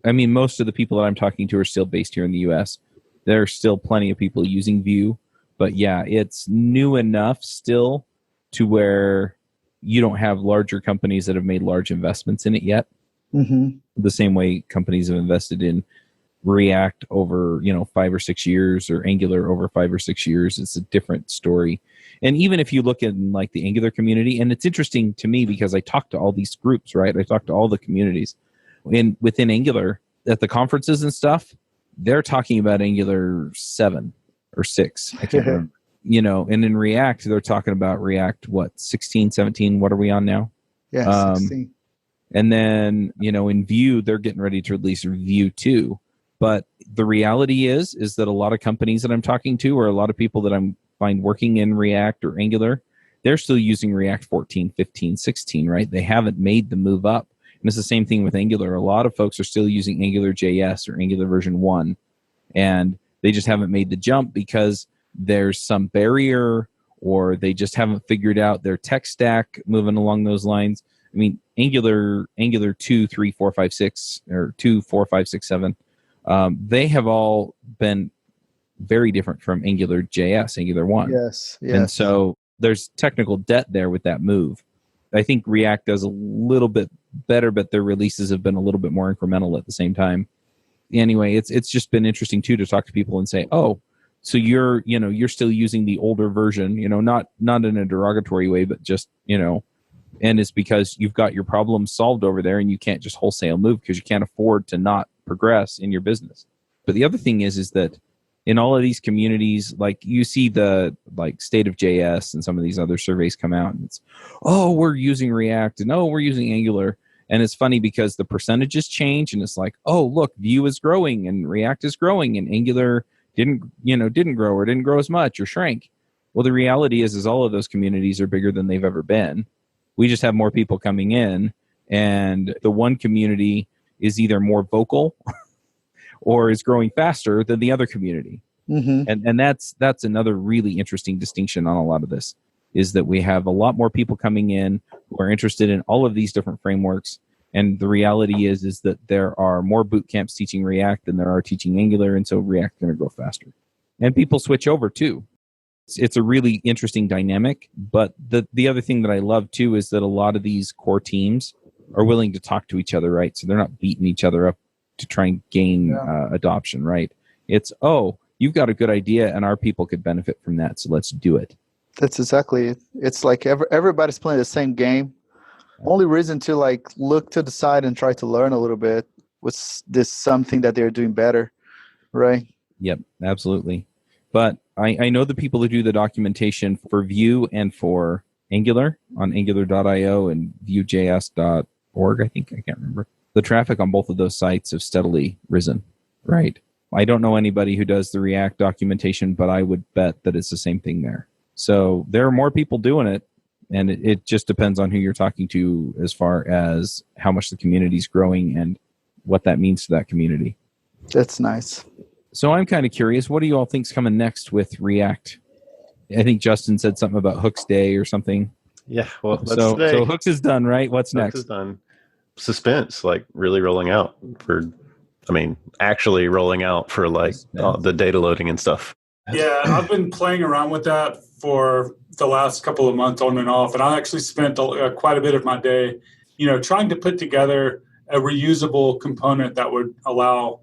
Speaker 1: I mean, most of the people that I'm talking to are still based here in the US. There are still plenty of people using Vue, but yeah, it's new enough still to where you don't have larger companies that have made large investments in it yet. The same way companies have invested in React over, 5 or 6 years or Angular over 5 or 6 years. It's a different story. And even if you look in like the Angular community, and it's interesting to me because I talk to all these groups, right? I talk to all the communities within Angular at the conferences and stuff. They're talking about Angular 7 or 6. I can't remember. And in React, they're talking about React, 16, 17? What are we on now?
Speaker 4: Yeah, 16.
Speaker 1: And then, in Vue, they're getting ready to release Vue 2. But the reality is that a lot of companies that I'm talking to, or a lot of people that I'm find working in React or Angular, they're still using React 14, 15, 16, right? They haven't made the move up. And it's the same thing with Angular. A lot of folks are still using Angular JS or Angular version 1, and they just haven't made the jump because there's some barrier, or they just haven't figured out their tech stack moving along those lines. I mean, Angular 2, 3, 4, 5, 6, or 2, 4, 5, 6, 7, they have all been very different from Angular JS, Angular 1.
Speaker 4: Yes.
Speaker 1: And so there's technical debt there with that move. I think React does a little bit better, but their releases have been a little bit more incremental at the same time. Anyway, it's just been interesting too to talk to people and say, oh, so you're still using the older version, not in a derogatory way, but just, and it's because you've got your problems solved over there and you can't just wholesale move because you can't afford to not progress in your business. But the other thing is that in all of these communities, like you see the State of JS and some of these other surveys come out, and it's, oh, we're using React, and oh, we're using Angular. And it's funny because the percentages change, and it's like, oh, look, Vue is growing and React is growing, and Angular didn't grow or didn't grow as much or shrank. Well, the reality is all of those communities are bigger than they've ever been. We just have more people coming in, and the one community is either more vocal or is growing faster than the other community. Mm-hmm. And that's another really interesting distinction on a lot of this, is that we have a lot more people coming in who are interested in all of these different frameworks. And the reality is that there are more boot camps teaching React than there are teaching Angular, and so React is going to grow faster. And people switch over too. It's a really interesting dynamic. But the other thing that I love too is that a lot of these core teams are willing to talk to each other, right? So they're not beating each other up to try and gain adoption, right? It's, oh, you've got a good idea and our people could benefit from that, so let's do it.
Speaker 4: That's exactly it. It's like everybody's playing the same game. Only reason to look to the side and try to learn a little bit was this something that they're doing better, right?
Speaker 1: Yep, absolutely. But I know the people who do the documentation for Vue and for Angular on angular.io and vuejs.org, I can't remember. The traffic on both of those sites have steadily risen, right? I don't know anybody who does the React documentation, but I would bet that it's the same thing there. So there are more people doing it, and it just depends on who you're talking to as far as how much the community is growing and what that means to that community.
Speaker 4: That's nice.
Speaker 1: So I'm kind of curious, what do you all think's coming next with React? I think Justin said something about Hooks Day or something.
Speaker 3: Yeah, well,
Speaker 1: so Hooks is done, right? What's next?
Speaker 3: Hooks is done. Suspense, really rolling out actually rolling out for the data loading and stuff.
Speaker 2: Yeah, I've been playing around with that for the last couple of months on and off, and I actually spent quite a bit of my day, trying to put together a reusable component that would allow,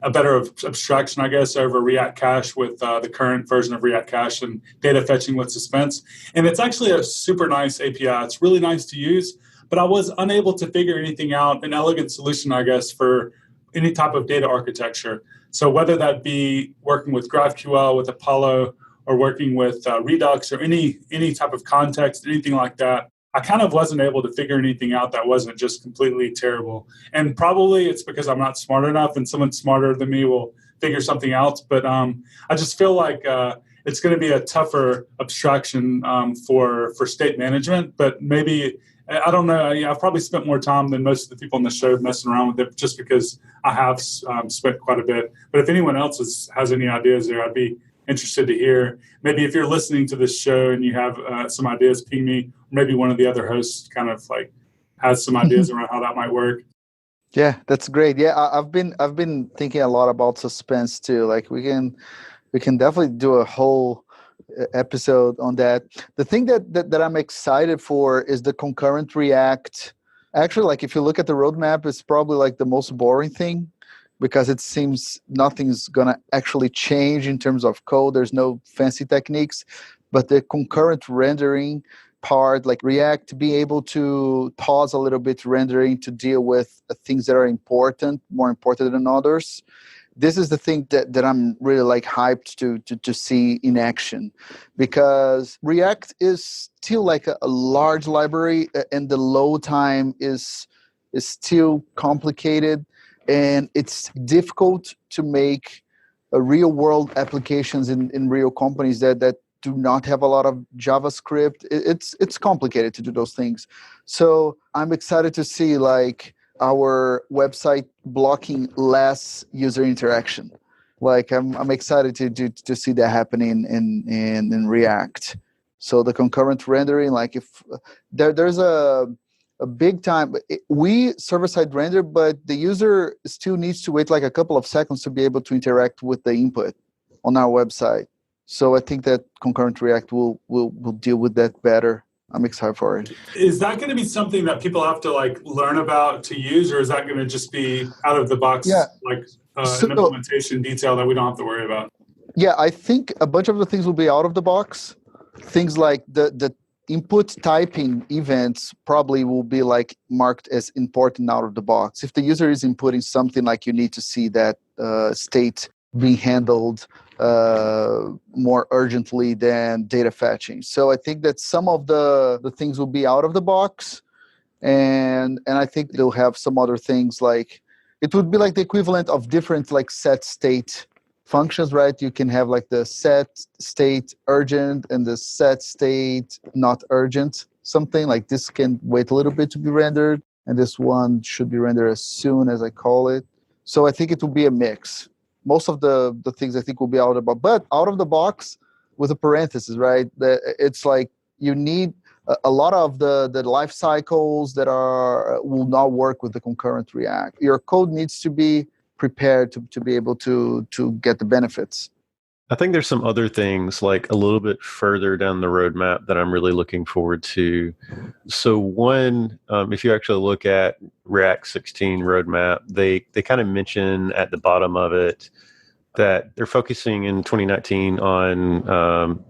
Speaker 2: a better abstraction, I guess, over React Cache with the current version of React Cache and data fetching with Suspense. And it's actually a super nice API. It's really nice to use, but I was unable to figure anything out, an elegant solution, I guess, for any type of data architecture. So whether that be working with GraphQL, with Apollo, or working with Redux, or any type of context, anything like that, I kind of wasn't able to figure anything out that wasn't just completely terrible. And probably it's because I'm not smart enough, and someone smarter than me will figure something out. But I just feel like it's going to be a tougher abstraction for state management. But maybe, I don't know, I've probably spent more time than most of the people on the show messing around with it, just because I have spent quite a bit. But if anyone else has any ideas there, I'd be interested to hear. Maybe if you're listening to this show and you have some ideas, ping me. Maybe one of the other hosts kind of has some ideas around how that might work.
Speaker 4: Yeah, that's great. Yeah, I've been thinking a lot about Suspense too. We can definitely do a whole episode on that. The thing that I'm excited for is the concurrent React. Actually, if you look at the roadmap, it's probably the most boring thing, because it seems nothing's going to actually change in terms of code. There's no fancy techniques, but the concurrent rendering part, like React, being able to pause a little bit rendering to deal with things that are important, more important than others. This is the thing that I'm really like hyped to see in action, because React is still like a large library, and the load time is still complicated, and it's difficult to make real world applications in real companies that do not have a lot of JavaScript. It's complicated to do those things. So I'm excited to see like our website blocking less user interaction. Like I'm excited to see that happening in React. So the concurrent rendering, like if there's a big time, we server-side render, but the user still needs to wait like a couple of seconds to be able to interact with the input on our website. So I think that concurrent React will deal with that better. I'm excited for it.
Speaker 2: Is that going to be something that people have to like learn about to use, or is that going to just be out of the box, like an implementation detail that we don't have to worry about?
Speaker 4: Yeah, I think a bunch of the things will be out of the box. Things like the input typing events probably will be like marked as important out of the box. If the user is inputting something, like you need to see that state being handled more urgently than data fetching. So I think that some of the things will be out of the box, and I think they'll have some other things, like it would be like the equivalent of different like set state functions, right? You can have like the set state urgent and the set state not urgent. Something like this can wait a little bit to be rendered, and this one should be rendered as soon as I call it. So I think it will be a mix. Most of the things I think will be out of the box, but out of the box with a parenthesis, right? It's like you need a lot of the life cycles that will not work with the concurrent React. Your code needs to be prepared to be able to get the benefits.
Speaker 3: I think there's some other things like a little bit further down the roadmap that I'm really looking forward to. So one, if you actually look at React 16 roadmap, they kind of mention at the bottom of it that they're focusing in 2019 on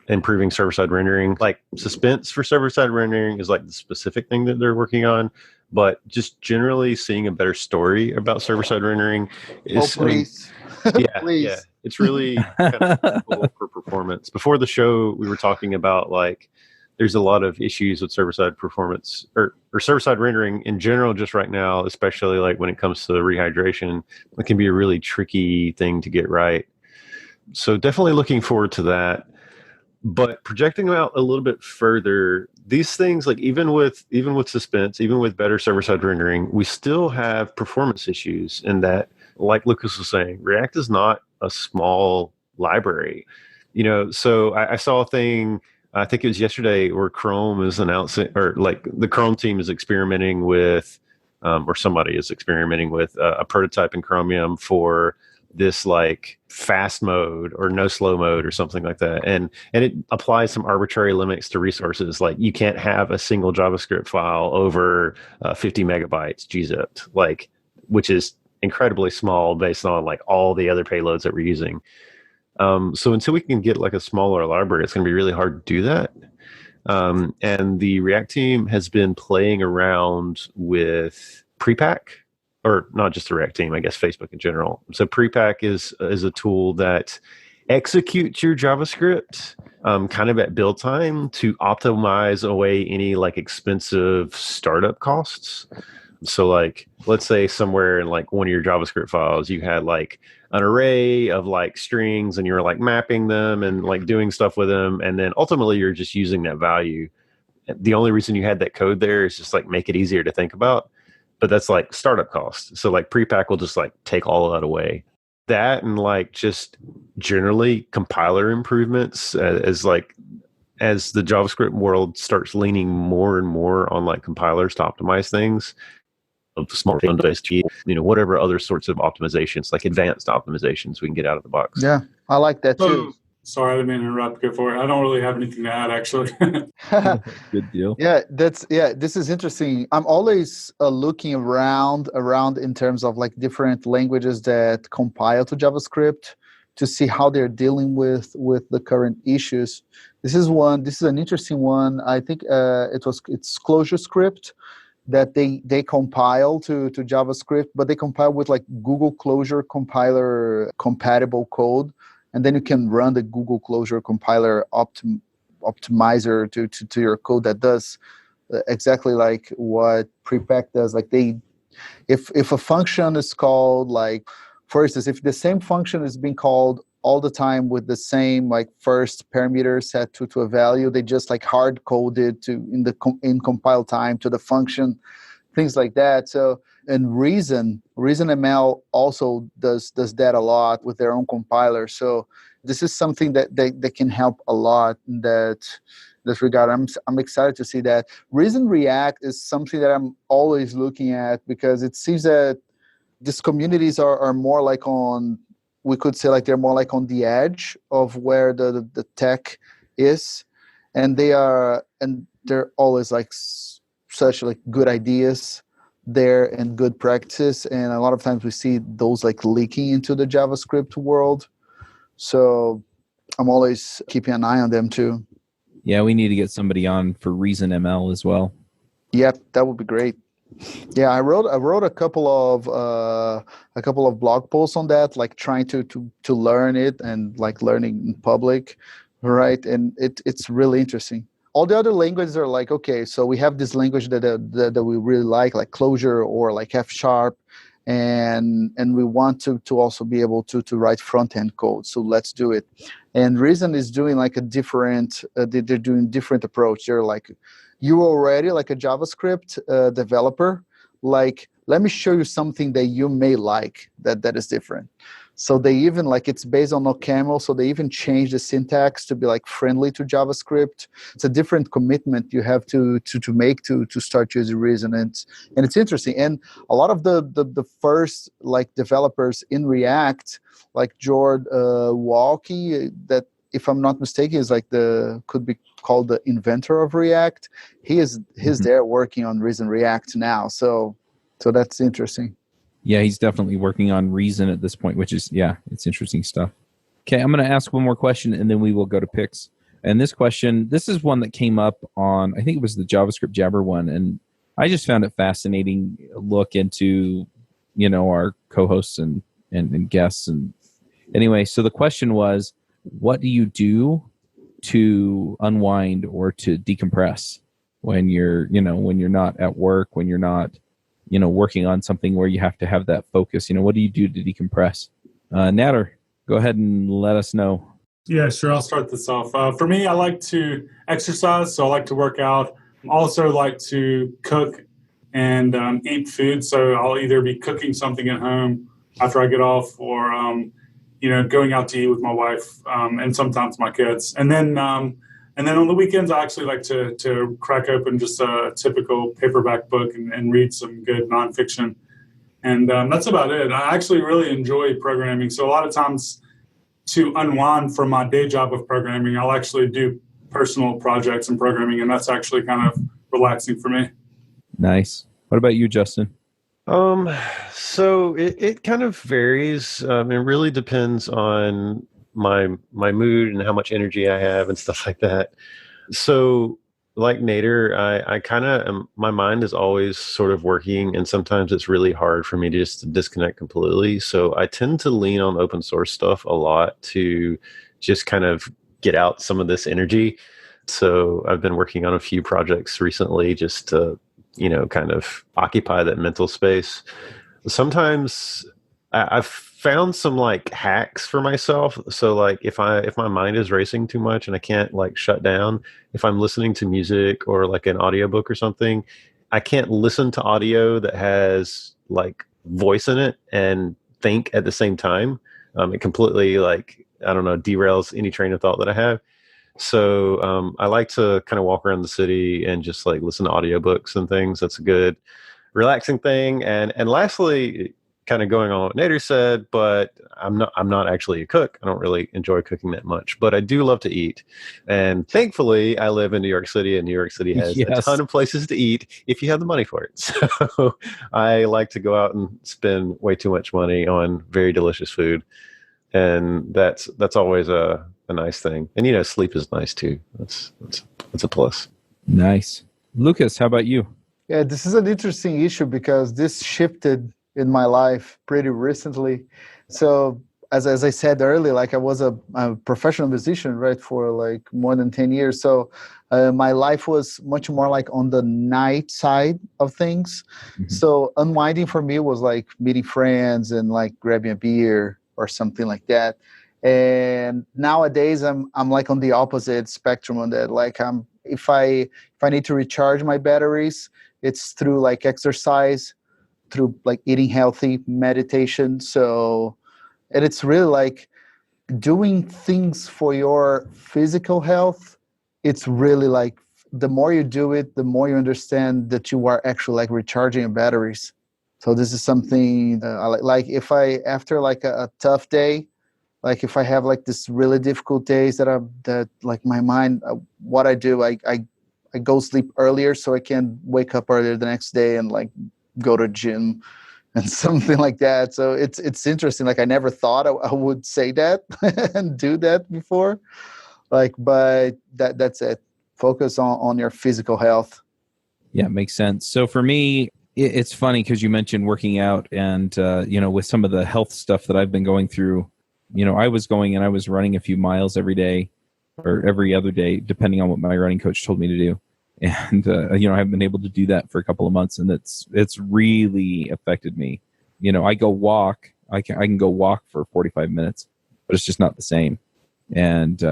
Speaker 3: improving server-side rendering. Like suspense for server-side rendering is like the specific thing that they're working on, but just generally seeing a better story about server-side rendering is...
Speaker 4: Oh, please.
Speaker 3: Yeah,
Speaker 4: please.
Speaker 3: yeah. It's really kind of cool for performance. Before the show, we were talking about like there's a lot of issues with server-side performance or server-side rendering in general just right now, especially like when it comes to the rehydration. It can be a really tricky thing to get right. So definitely looking forward to that. But projecting out a little bit further, these things, like even with suspense, even with better server-side rendering, we still have performance issues in that, like Lucas was saying, React is not a small library. So I saw a thing, I think it was yesterday, where Chrome is announcing, or like the Chrome team is experimenting with, or somebody is experimenting with a prototype in Chromium for this like fast mode or no slow mode or something like that. And it applies some arbitrary limits to resources. Like you can't have a single JavaScript file over 50 megabytes gzipped, like, which is incredibly small based on like all the other payloads that we're using. So until we can get like a smaller library, it's going to be really hard to do that. And the React team has been playing around with prepack, or not just the React team, I guess Facebook in general. So prepack is a tool that executes your JavaScript kind of at build time to optimize away any like expensive startup costs. So like, let's say somewhere in like one of your JavaScript files, you had like an array of like strings and you're like mapping them and like doing stuff with them. And then ultimately you're just using that value. The only reason you had that code there is just like make it easier to think about. But that's like startup cost. So like prepack will just like take all of that away. That and like just generally compiler improvements as the JavaScript world starts leaning more and more on like compilers to optimize things. Of smart phone-based, whatever other sorts of optimizations, like advanced optimizations we can get out of the box.
Speaker 4: Yeah, I like that too.
Speaker 2: Sorry, I didn't mean to interrupt. Go for it. I don't really have anything to add, actually.
Speaker 1: Good deal.
Speaker 4: This is interesting. I'm always looking around in terms of like different languages that compile to JavaScript to see how they're dealing with the current issues. This is an interesting one. I think it's ClojureScript that they compile to JavaScript, but they compile with like Google Closure compiler compatible code, and then you can run the Google Closure compiler optimizer to your code that does exactly like what prepack does. Like if a function is called, like, for instance, if the same function is being called all the time with the same like first parameter set to a value, they just like hard code it to in compile time to the function, things like that. So, and ReasonML also does that a lot with their own compiler. So this is something that can help a lot in that regard. I'm excited to see that. Reason React is something that I'm always looking at, because it seems that these communities are more like on, we could say like they're more like on the edge of where the tech is, and they're always like such like good ideas there and good practice, and a lot of times we see those like leaking into the JavaScript world. So I'm always keeping an eye on them too.
Speaker 1: Yeah, we need to get somebody on for ReasonML as well.
Speaker 4: Yep, that would be great. Yeah, I wrote a couple of blog posts on that, like trying to learn it and like learning in public, right? And it's really interesting. All the other languages are like, okay, so we have this language that we really like Clojure or like F#, and we want to also be able to write front end code. So let's do it. And Reason is doing like a different. They're doing different approach. They're like, you already like a JavaScript developer, like, let me show you something that you may like that is different. So they even like, it's based on OCaml, so they even change the syntax to be like friendly to JavaScript. It's a different commitment you have to make to start using Reason, and it's interesting. And a lot of the first like developers in React, like Jord Walke, that if I'm not mistaken is like could be called the inventor of React. He's there working on Reason React now. So that's interesting.
Speaker 1: Yeah, he's definitely working on Reason at this point, which is, it's interesting stuff. Okay, I'm going to ask one more question, and then we will go to picks. And this is one that came up on, I think it was the JavaScript Jabber one, and I just found it fascinating look into, our co-hosts and guests. And anyway, so the question was, what do you do to unwind or to decompress when you're not at work, when you're not working on something where you have to have that focus? What do you do to decompress? Natter, go ahead and let us know.
Speaker 2: Yeah, sure. I'll start this off. For me, I like to exercise, so I like to work out. I also like to cook and eat food. So I'll either be cooking something at home after I get off, or going out to eat with my wife and sometimes my kids. And then on the weekends, I actually like to crack open just a typical paperback book and read some good nonfiction. And that's about it. I actually really enjoy programming. So a lot of times to unwind from my day job of programming, I'll actually do personal projects and programming, and that's actually kind of relaxing for me.
Speaker 1: Nice. What about you, Justin?
Speaker 3: So it kind of varies. It really depends on my mood and how much energy I have and stuff like that. So like Nader, I kind of am, my mind is always sort of working, and sometimes it's really hard for me to just disconnect completely. So I tend to lean on open source stuff a lot to just kind of get out some of this energy. So I've been working on a few projects recently just to, kind of occupy that mental space. Sometimes I've found some like hacks for myself. So like if my mind is racing too much and I can't like shut down, if I'm listening to music or like an audiobook or something, I can't listen to audio that has like voice in it and think at the same time. It completely derails any train of thought that I have. So I like to kind of walk around the city and just like listen to audiobooks and things. That's a good relaxing thing. And lastly, kind of going on what Nader said, but I'm not actually a cook. I don't really enjoy cooking that much, but I do love to eat. And thankfully, I live in New York City, and New York City has a ton of places to eat if you have the money for it. So I like to go out and spend way too much money on very delicious food. And that's always a nice thing. And, sleep is nice too. That's a plus.
Speaker 1: Nice. Lucas, how about you?
Speaker 4: Yeah, this is an interesting issue because this shifted in my life pretty recently. So as I said earlier, like I was a professional musician, right, for like more than 10 years. So my life was much more like on the night side of things. Mm-hmm. So unwinding for me was like meeting friends and like grabbing a beer or something like that. And nowadays I'm like on the opposite spectrum on that. Like if I need to recharge my batteries, it's through like exercise, through like eating healthy, meditation. So, and it's really like doing things for your physical health. It's really like the more you do it, the more you understand that you are actually like recharging your batteries. So this is something that I like if I, after like a tough day, like if I have like this really difficult days that like my mind, what I do, I go sleep earlier so I can wake up earlier the next day and like go to gym and something like that. So it's interesting. Like I never thought I would say that and do that before. Like, but that's it. Focus on your physical health.
Speaker 1: Yeah, makes sense. So for me, it's funny because you mentioned working out and, with some of the health stuff that I've been going through, I was going and I was running a few miles every day or every other day, depending on what my running coach told me to do. And, I haven't been able to do that for a couple of months, and it's really affected me. I go walk, I can go walk for 45 minutes, but it's just not the same. And,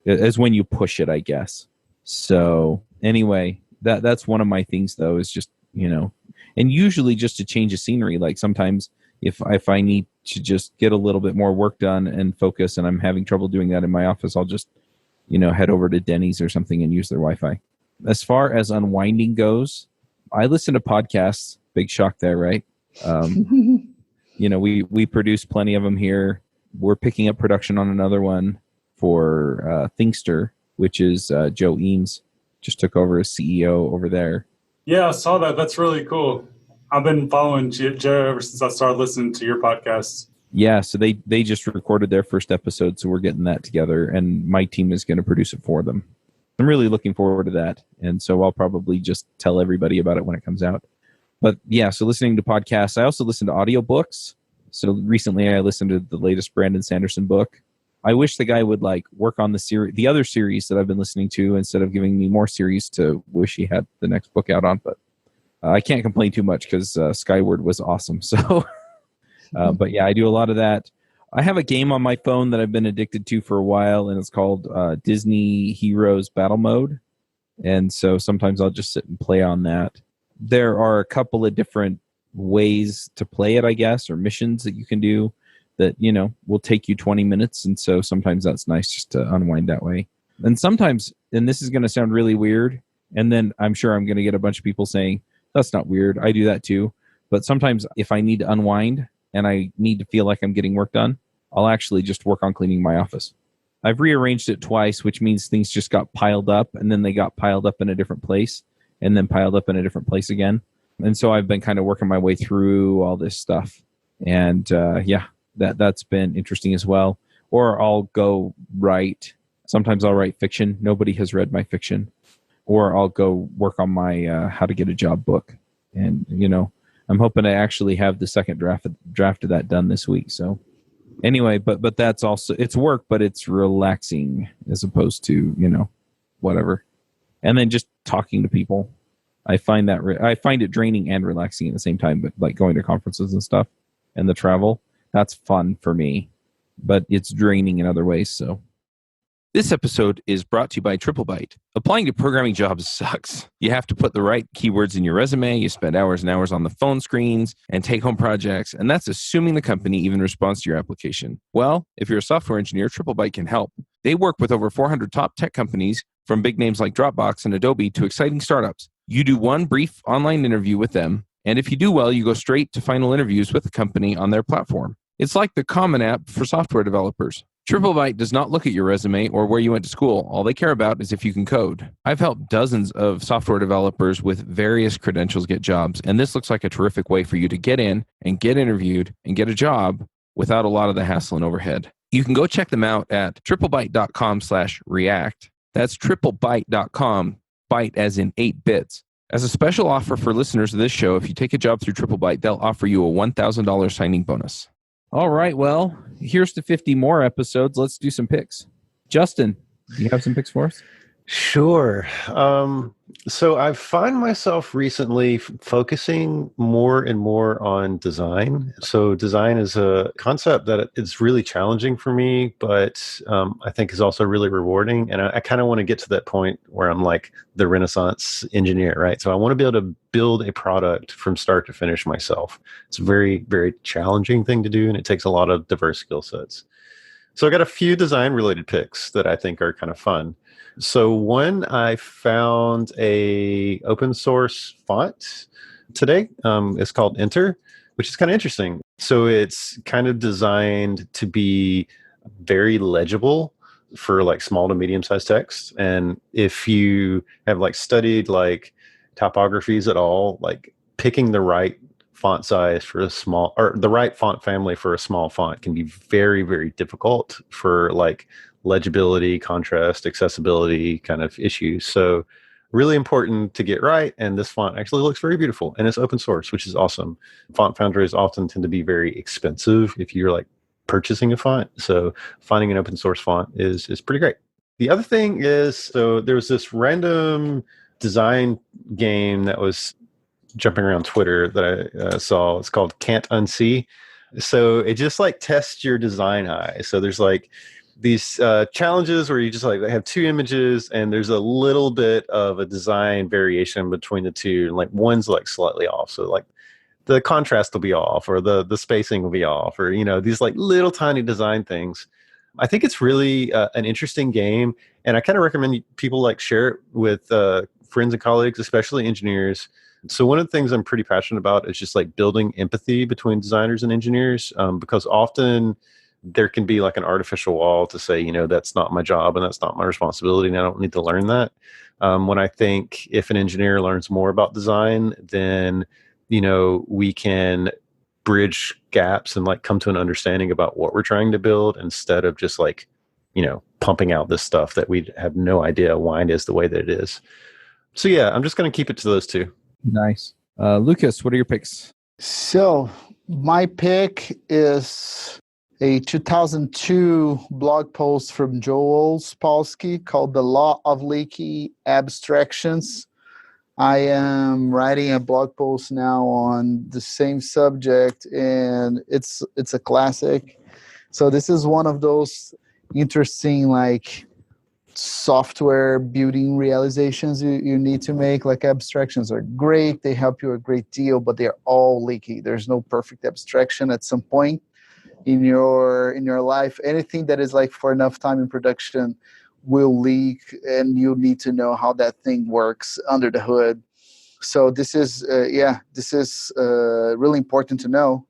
Speaker 1: as when you push it, I guess. So anyway, that's one of my things though, is just, and usually just to change the scenery. Like sometimes if I need to just get a little bit more work done and focus, and I'm having trouble doing that in my office, I'll just, head over to Denny's or something and use their Wi-Fi. As far as unwinding goes, I listen to podcasts. Big shock there, right? We produce plenty of them here. We're picking up production on another one for Thinkster, which is Joe Eames. Just took over as CEO over there.
Speaker 2: Yeah, I saw that. That's really cool. I've been following Joe ever since I started listening to your podcast.
Speaker 1: Yeah, so they just recorded their first episode, so we're getting that together, and my team is going to produce it for them. I'm really looking forward to that, and so I'll probably just tell everybody about it when it comes out. But yeah, so listening to podcasts. I also listen to audiobooks. So recently I listened to the latest Brandon Sanderson book. I wish the guy would like work on the other series that I've been listening to instead of giving me more series to wish he had the next book out on. But I can't complain too much because Skyward was awesome. So, but yeah, I do a lot of that. I have a game on my phone that I've been addicted to for a while, and it's called Disney Heroes Battle Mode. And so sometimes I'll just sit and play on that. There are a couple of different ways to play it, I guess, or missions that you can do that, will take you 20 minutes. And so sometimes that's nice just to unwind that way. And sometimes, and this is going to sound really weird, and then I'm sure I'm going to get a bunch of people saying, that's not weird. I do that too. But sometimes if I need to unwind and I need to feel like I'm getting work done, I'll actually just work on cleaning my office. I've rearranged it twice, which means things just got piled up, and then they got piled up in a different place, and then piled up in a different place again. And so I've been kind of working my way through all this stuff. And that's been interesting as well. Or I'll go write. Sometimes I'll write fiction. Nobody has read my fiction. Or I'll go work on my how to get a job book. And, I'm hoping to actually have the second draft of that done this week. So anyway, but that's also, it's work, but it's relaxing as opposed to, whatever. And then just talking to people. I find it draining and relaxing at the same time, but like going to conferences and stuff and the travel, that's fun for me, but it's draining in other ways. So this episode is brought to you by TripleByte. Applying to programming jobs sucks. You have to put the right keywords in your resume. You spend hours and hours on the phone screens and take-home projects, and that's assuming the company even responds to your application. Well, if you're a software engineer, TripleByte can help. They work with over 400 top tech companies, from big names like Dropbox and Adobe to exciting startups. You do one brief online interview with them, And if you do well, you go straight to final interviews with the company on their platform. It's like the Common App for software developers. TripleByte does not look at your resume or where you went to school. All they care about is if you can code. I've helped dozens of software developers with various credentials get jobs, and this looks like a terrific way for you to get in and get interviewed and get a job without a lot of the hassle and overhead. You can go check them out at triplebyte.com/react. That's triplebyte.com, byte as in 8 bits. As a special offer for listeners of this show, if you take a job through TripleByte, they'll offer you a $1,000 signing bonus. All right, well, here's to 50 more episodes. Let's do some picks. Justin, do you have some picks for us?
Speaker 3: Sure. So I find myself recently focusing more and more on design. So design is a concept that is really challenging for me, but I think is also really rewarding. And I kind of want to get to that point where I'm like the Renaissance engineer, right? So I want to be able to build a product from start to finish myself. It's a very, very challenging thing to do, and it takes a lot of diverse skill sets. So I got a few design related picks that I think are kind of fun. So one, I found a open source font today. It's called Enter, which is kind of interesting. So it's kind of designed to be very legible for like small to medium sized text. And if you have like studied like typographies at all, like picking the right font size for a small, or the right font family for a small font can be very, very difficult for like legibility, contrast, accessibility kind of issues. So really important to get right. And this font actually looks very beautiful, and it's open source, which is awesome. Font foundries often tend to be very expensive if you're like purchasing a font. So finding an open source font is pretty great. The other thing is, so there was this random design game that was jumping around Twitter that I saw. It's called Can't Unsee. So it just like tests your design eye. So there's like these challenges where you just like have two images and there's a little bit of a design variation between the two. Like one's like slightly off. So like the contrast will be off, or the spacing will be off, or, you know, these like little tiny design things. I think it's really an interesting game. And I kind of recommend people like share it with friends and colleagues, especially engineers. So one of the things I'm pretty passionate about is just like building empathy between designers and engineers, because often there can be like an artificial wall to say, you know, that's not my job and that's not my responsibility and I don't need to learn that. When I think if an engineer learns more about design, then, you know, we can bridge gaps and like come to an understanding about what we're trying to build, instead of just like, you know, pumping out this stuff that we have no idea why it is the way that it is. So yeah, I'm just going to keep it to those two.
Speaker 1: Nice. Lucas, what are your picks?
Speaker 4: So my pick is a 2002 blog post from Joel Spolsky called The Law of Leaky Abstractions. I am writing a blog post now on the same subject, and it's a classic. So this is one of those interesting like software building realizations you need to make. Like abstractions are great, they help you a great deal, but they're all leaky. There's no perfect abstraction. At some point in your life, anything that is like for enough time in production will leak, and you need to know how that thing works under the hood. So this is really important to know,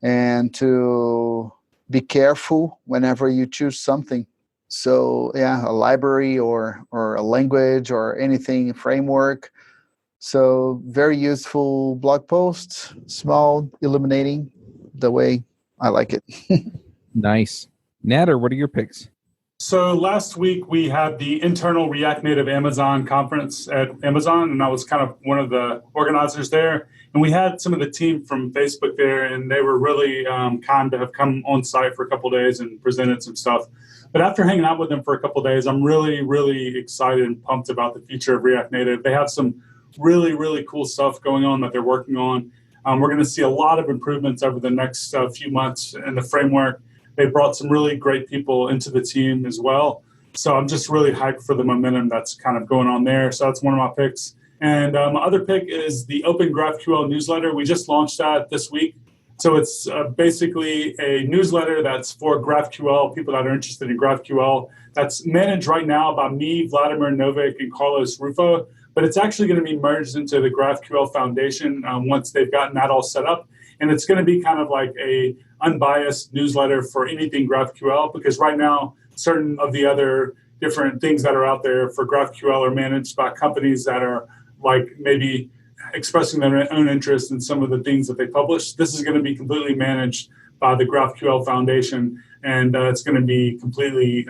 Speaker 4: and to be careful whenever you choose something. So yeah, a library or a language or anything, framework. So very useful blog post, small, illuminating, the way I like it.
Speaker 1: Nice. Nader, what are your picks?
Speaker 2: So last week we had the internal React Native Amazon conference at Amazon, and I was kind of one of the organizers there. And we had some of the team from Facebook there, and they were really kind to have come on site for a couple of days and presented some stuff. But after hanging out with them for a couple of days, I'm really, really excited and pumped about the future of React Native. They have some really, really cool stuff going on that they're working on. We're going to see a lot of improvements over the next few months in the framework. They brought some really great people into the team as well. So I'm just really hyped for the momentum that's kind of going on there. So that's one of my picks. And my other pick is the Open GraphQL newsletter. We just launched that this week. So it's basically a newsletter that's for GraphQL, people that are interested in GraphQL. That's managed right now by me, Vladimir Novik, and Carlos Rufo. but it's actually going to be merged into the GraphQL Foundation once they've gotten that all set up. And it's going to be kind of like a unbiased newsletter for anything GraphQL, because right now, certain of the other different things that are out there for GraphQL are managed by companies that are like maybe expressing their own interest in some of the things that they publish. This is going to be completely managed by the GraphQL Foundation, and it's going to be completely,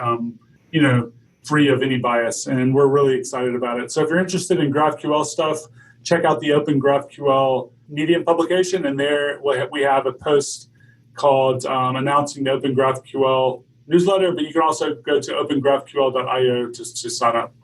Speaker 2: free of any bias. And we're really excited about it. So if you're interested in GraphQL stuff, check out the Open GraphQL Medium publication, and there we have a post called announcing the Open GraphQL newsletter, but you can also go to opengraphql.io to sign up.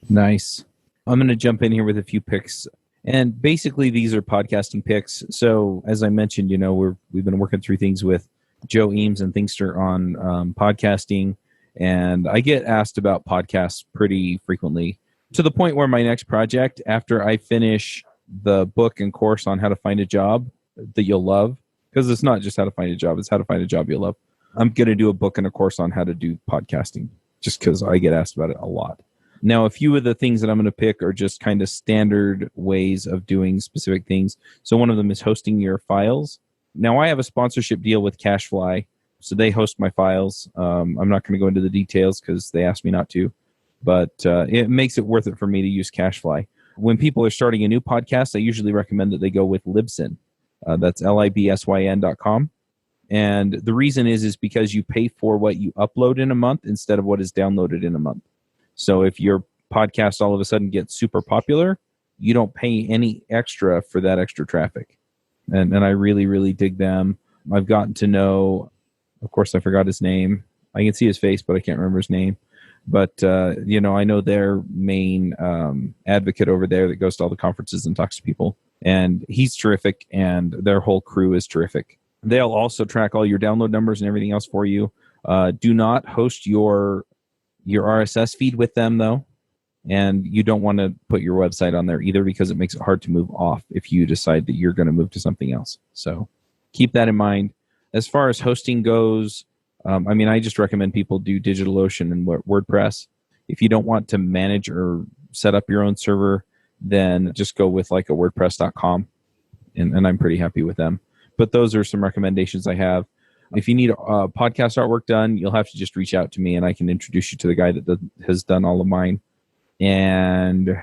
Speaker 1: Nice. I'm going to jump in here with a few picks. And basically, these are podcasting picks. So as I mentioned, we've been working through things with Joe Eames and Thinkster on podcasting. And I get asked about podcasts pretty frequently, to the point where my next project, after I finish the book and course on how to find a job that you'll love, because it's not just how to find a job, it's how to find a job you'll love. I'm going to do a book and a course on how to do podcasting, just because I get asked about it a lot. Now, a few of the things that I'm going to pick are just kind of standard ways of doing specific things. So one of them is hosting your files. Now, I have a sponsorship deal with CashFly, so they host my files. I'm not going to go into the details because they asked me not to, but it makes it worth it for me to use CashFly. When people are starting a new podcast, I usually recommend that they go with Libsyn. That's libsyn.com. And the reason is because you pay for what you upload in a month instead of what is downloaded in a month. So if your podcast all of a sudden gets super popular, you don't pay any extra for that extra traffic. And I really, really dig them. I've gotten to know, of course, I forgot his name. I can see his face, but I can't remember his name. But, I know their main advocate over there that goes to all the conferences and talks to people. And he's terrific, and their whole crew is terrific. They'll also track all your download numbers and everything else for you. Do not host your RSS feed with them, though. And you don't want to put your website on there either, because it makes it hard to move off if you decide that you're going to move to something else. So keep that in mind. As far as hosting goes, I just recommend people do DigitalOcean and WordPress. If you don't want to manage or set up your own server, then just go with like a WordPress.com. And I'm pretty happy with them. But those are some recommendations I have. If you need podcast artwork done, you'll have to just reach out to me, and I can introduce you to the guy that has done all of mine. And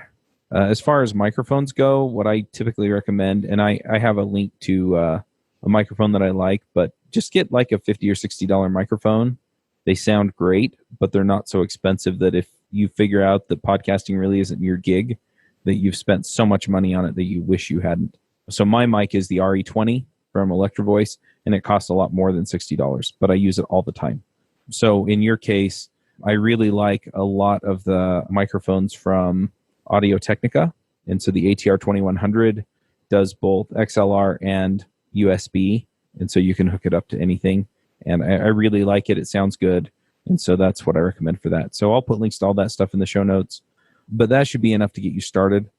Speaker 1: as far as microphones go, what I typically recommend, and I have a link to a microphone that I like, but just get like a $50 or $60 microphone. They sound great, but they're not so expensive that if you figure out that podcasting really isn't your gig, that you've spent so much money on it that you wish you hadn't. So my mic is the RE20 from Electro Voice, and it costs a lot more than $60, but I use it all the time. So in your case, I really like a lot of the microphones from Audio-Technica. And so the ATR 2100 does both XLR and USB. And so you can hook it up to anything. And I really like it. It sounds good. And so that's what I recommend for that. So I'll put links to all that stuff in the show notes. But that should be enough to get you started.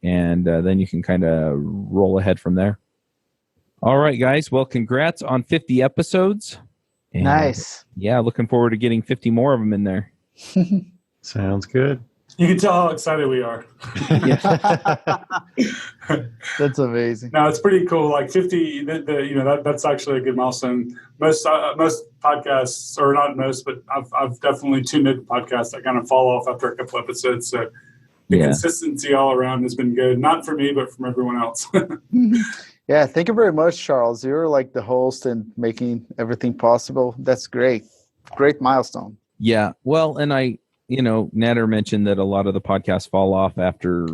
Speaker 1: And then you can kind of roll ahead from there. All right, guys. Well, congrats on 50 episodes. And
Speaker 4: nice.
Speaker 1: Yeah, looking forward to getting 50 more of them in there.
Speaker 3: Sounds good.
Speaker 2: You can tell how excited we are.
Speaker 4: That's amazing.
Speaker 2: No, it's pretty cool. Like 50, that's actually a good milestone. Most podcasts, or not most, but I've definitely tuned into podcasts that kind of fall off after a couple episodes. So the consistency all around has been good. Not for me, but from everyone else.
Speaker 4: Yeah, thank you very much, Charles. You're like the host and making everything possible. That's great. Great milestone.
Speaker 1: Yeah. Well, and Nader mentioned that a lot of the podcasts fall off after,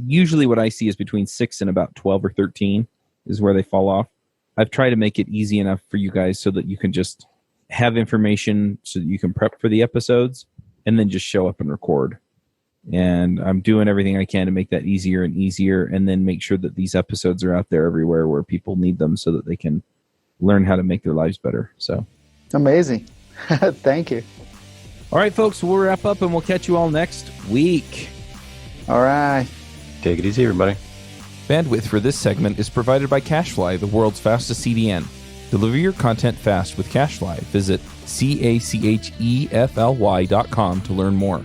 Speaker 1: usually what I see is between 6 and about 12 or 13 is where they fall off. I've tried to make it easy enough for you guys so that you can just have information so that you can prep for the episodes and then just show up and record. And I'm doing everything I can to make that easier and easier, and then make sure that these episodes are out there everywhere where people need them so that they can learn how to make their lives better. So
Speaker 4: amazing. Thank you.
Speaker 1: All right, folks, we'll wrap up and we'll catch you all next week.
Speaker 4: All right.
Speaker 3: Take it easy, everybody.
Speaker 1: Bandwidth for this segment is provided by CashFly, the world's fastest CDN. Deliver your content fast with CashFly. Visit CACHEFLY.com to learn more.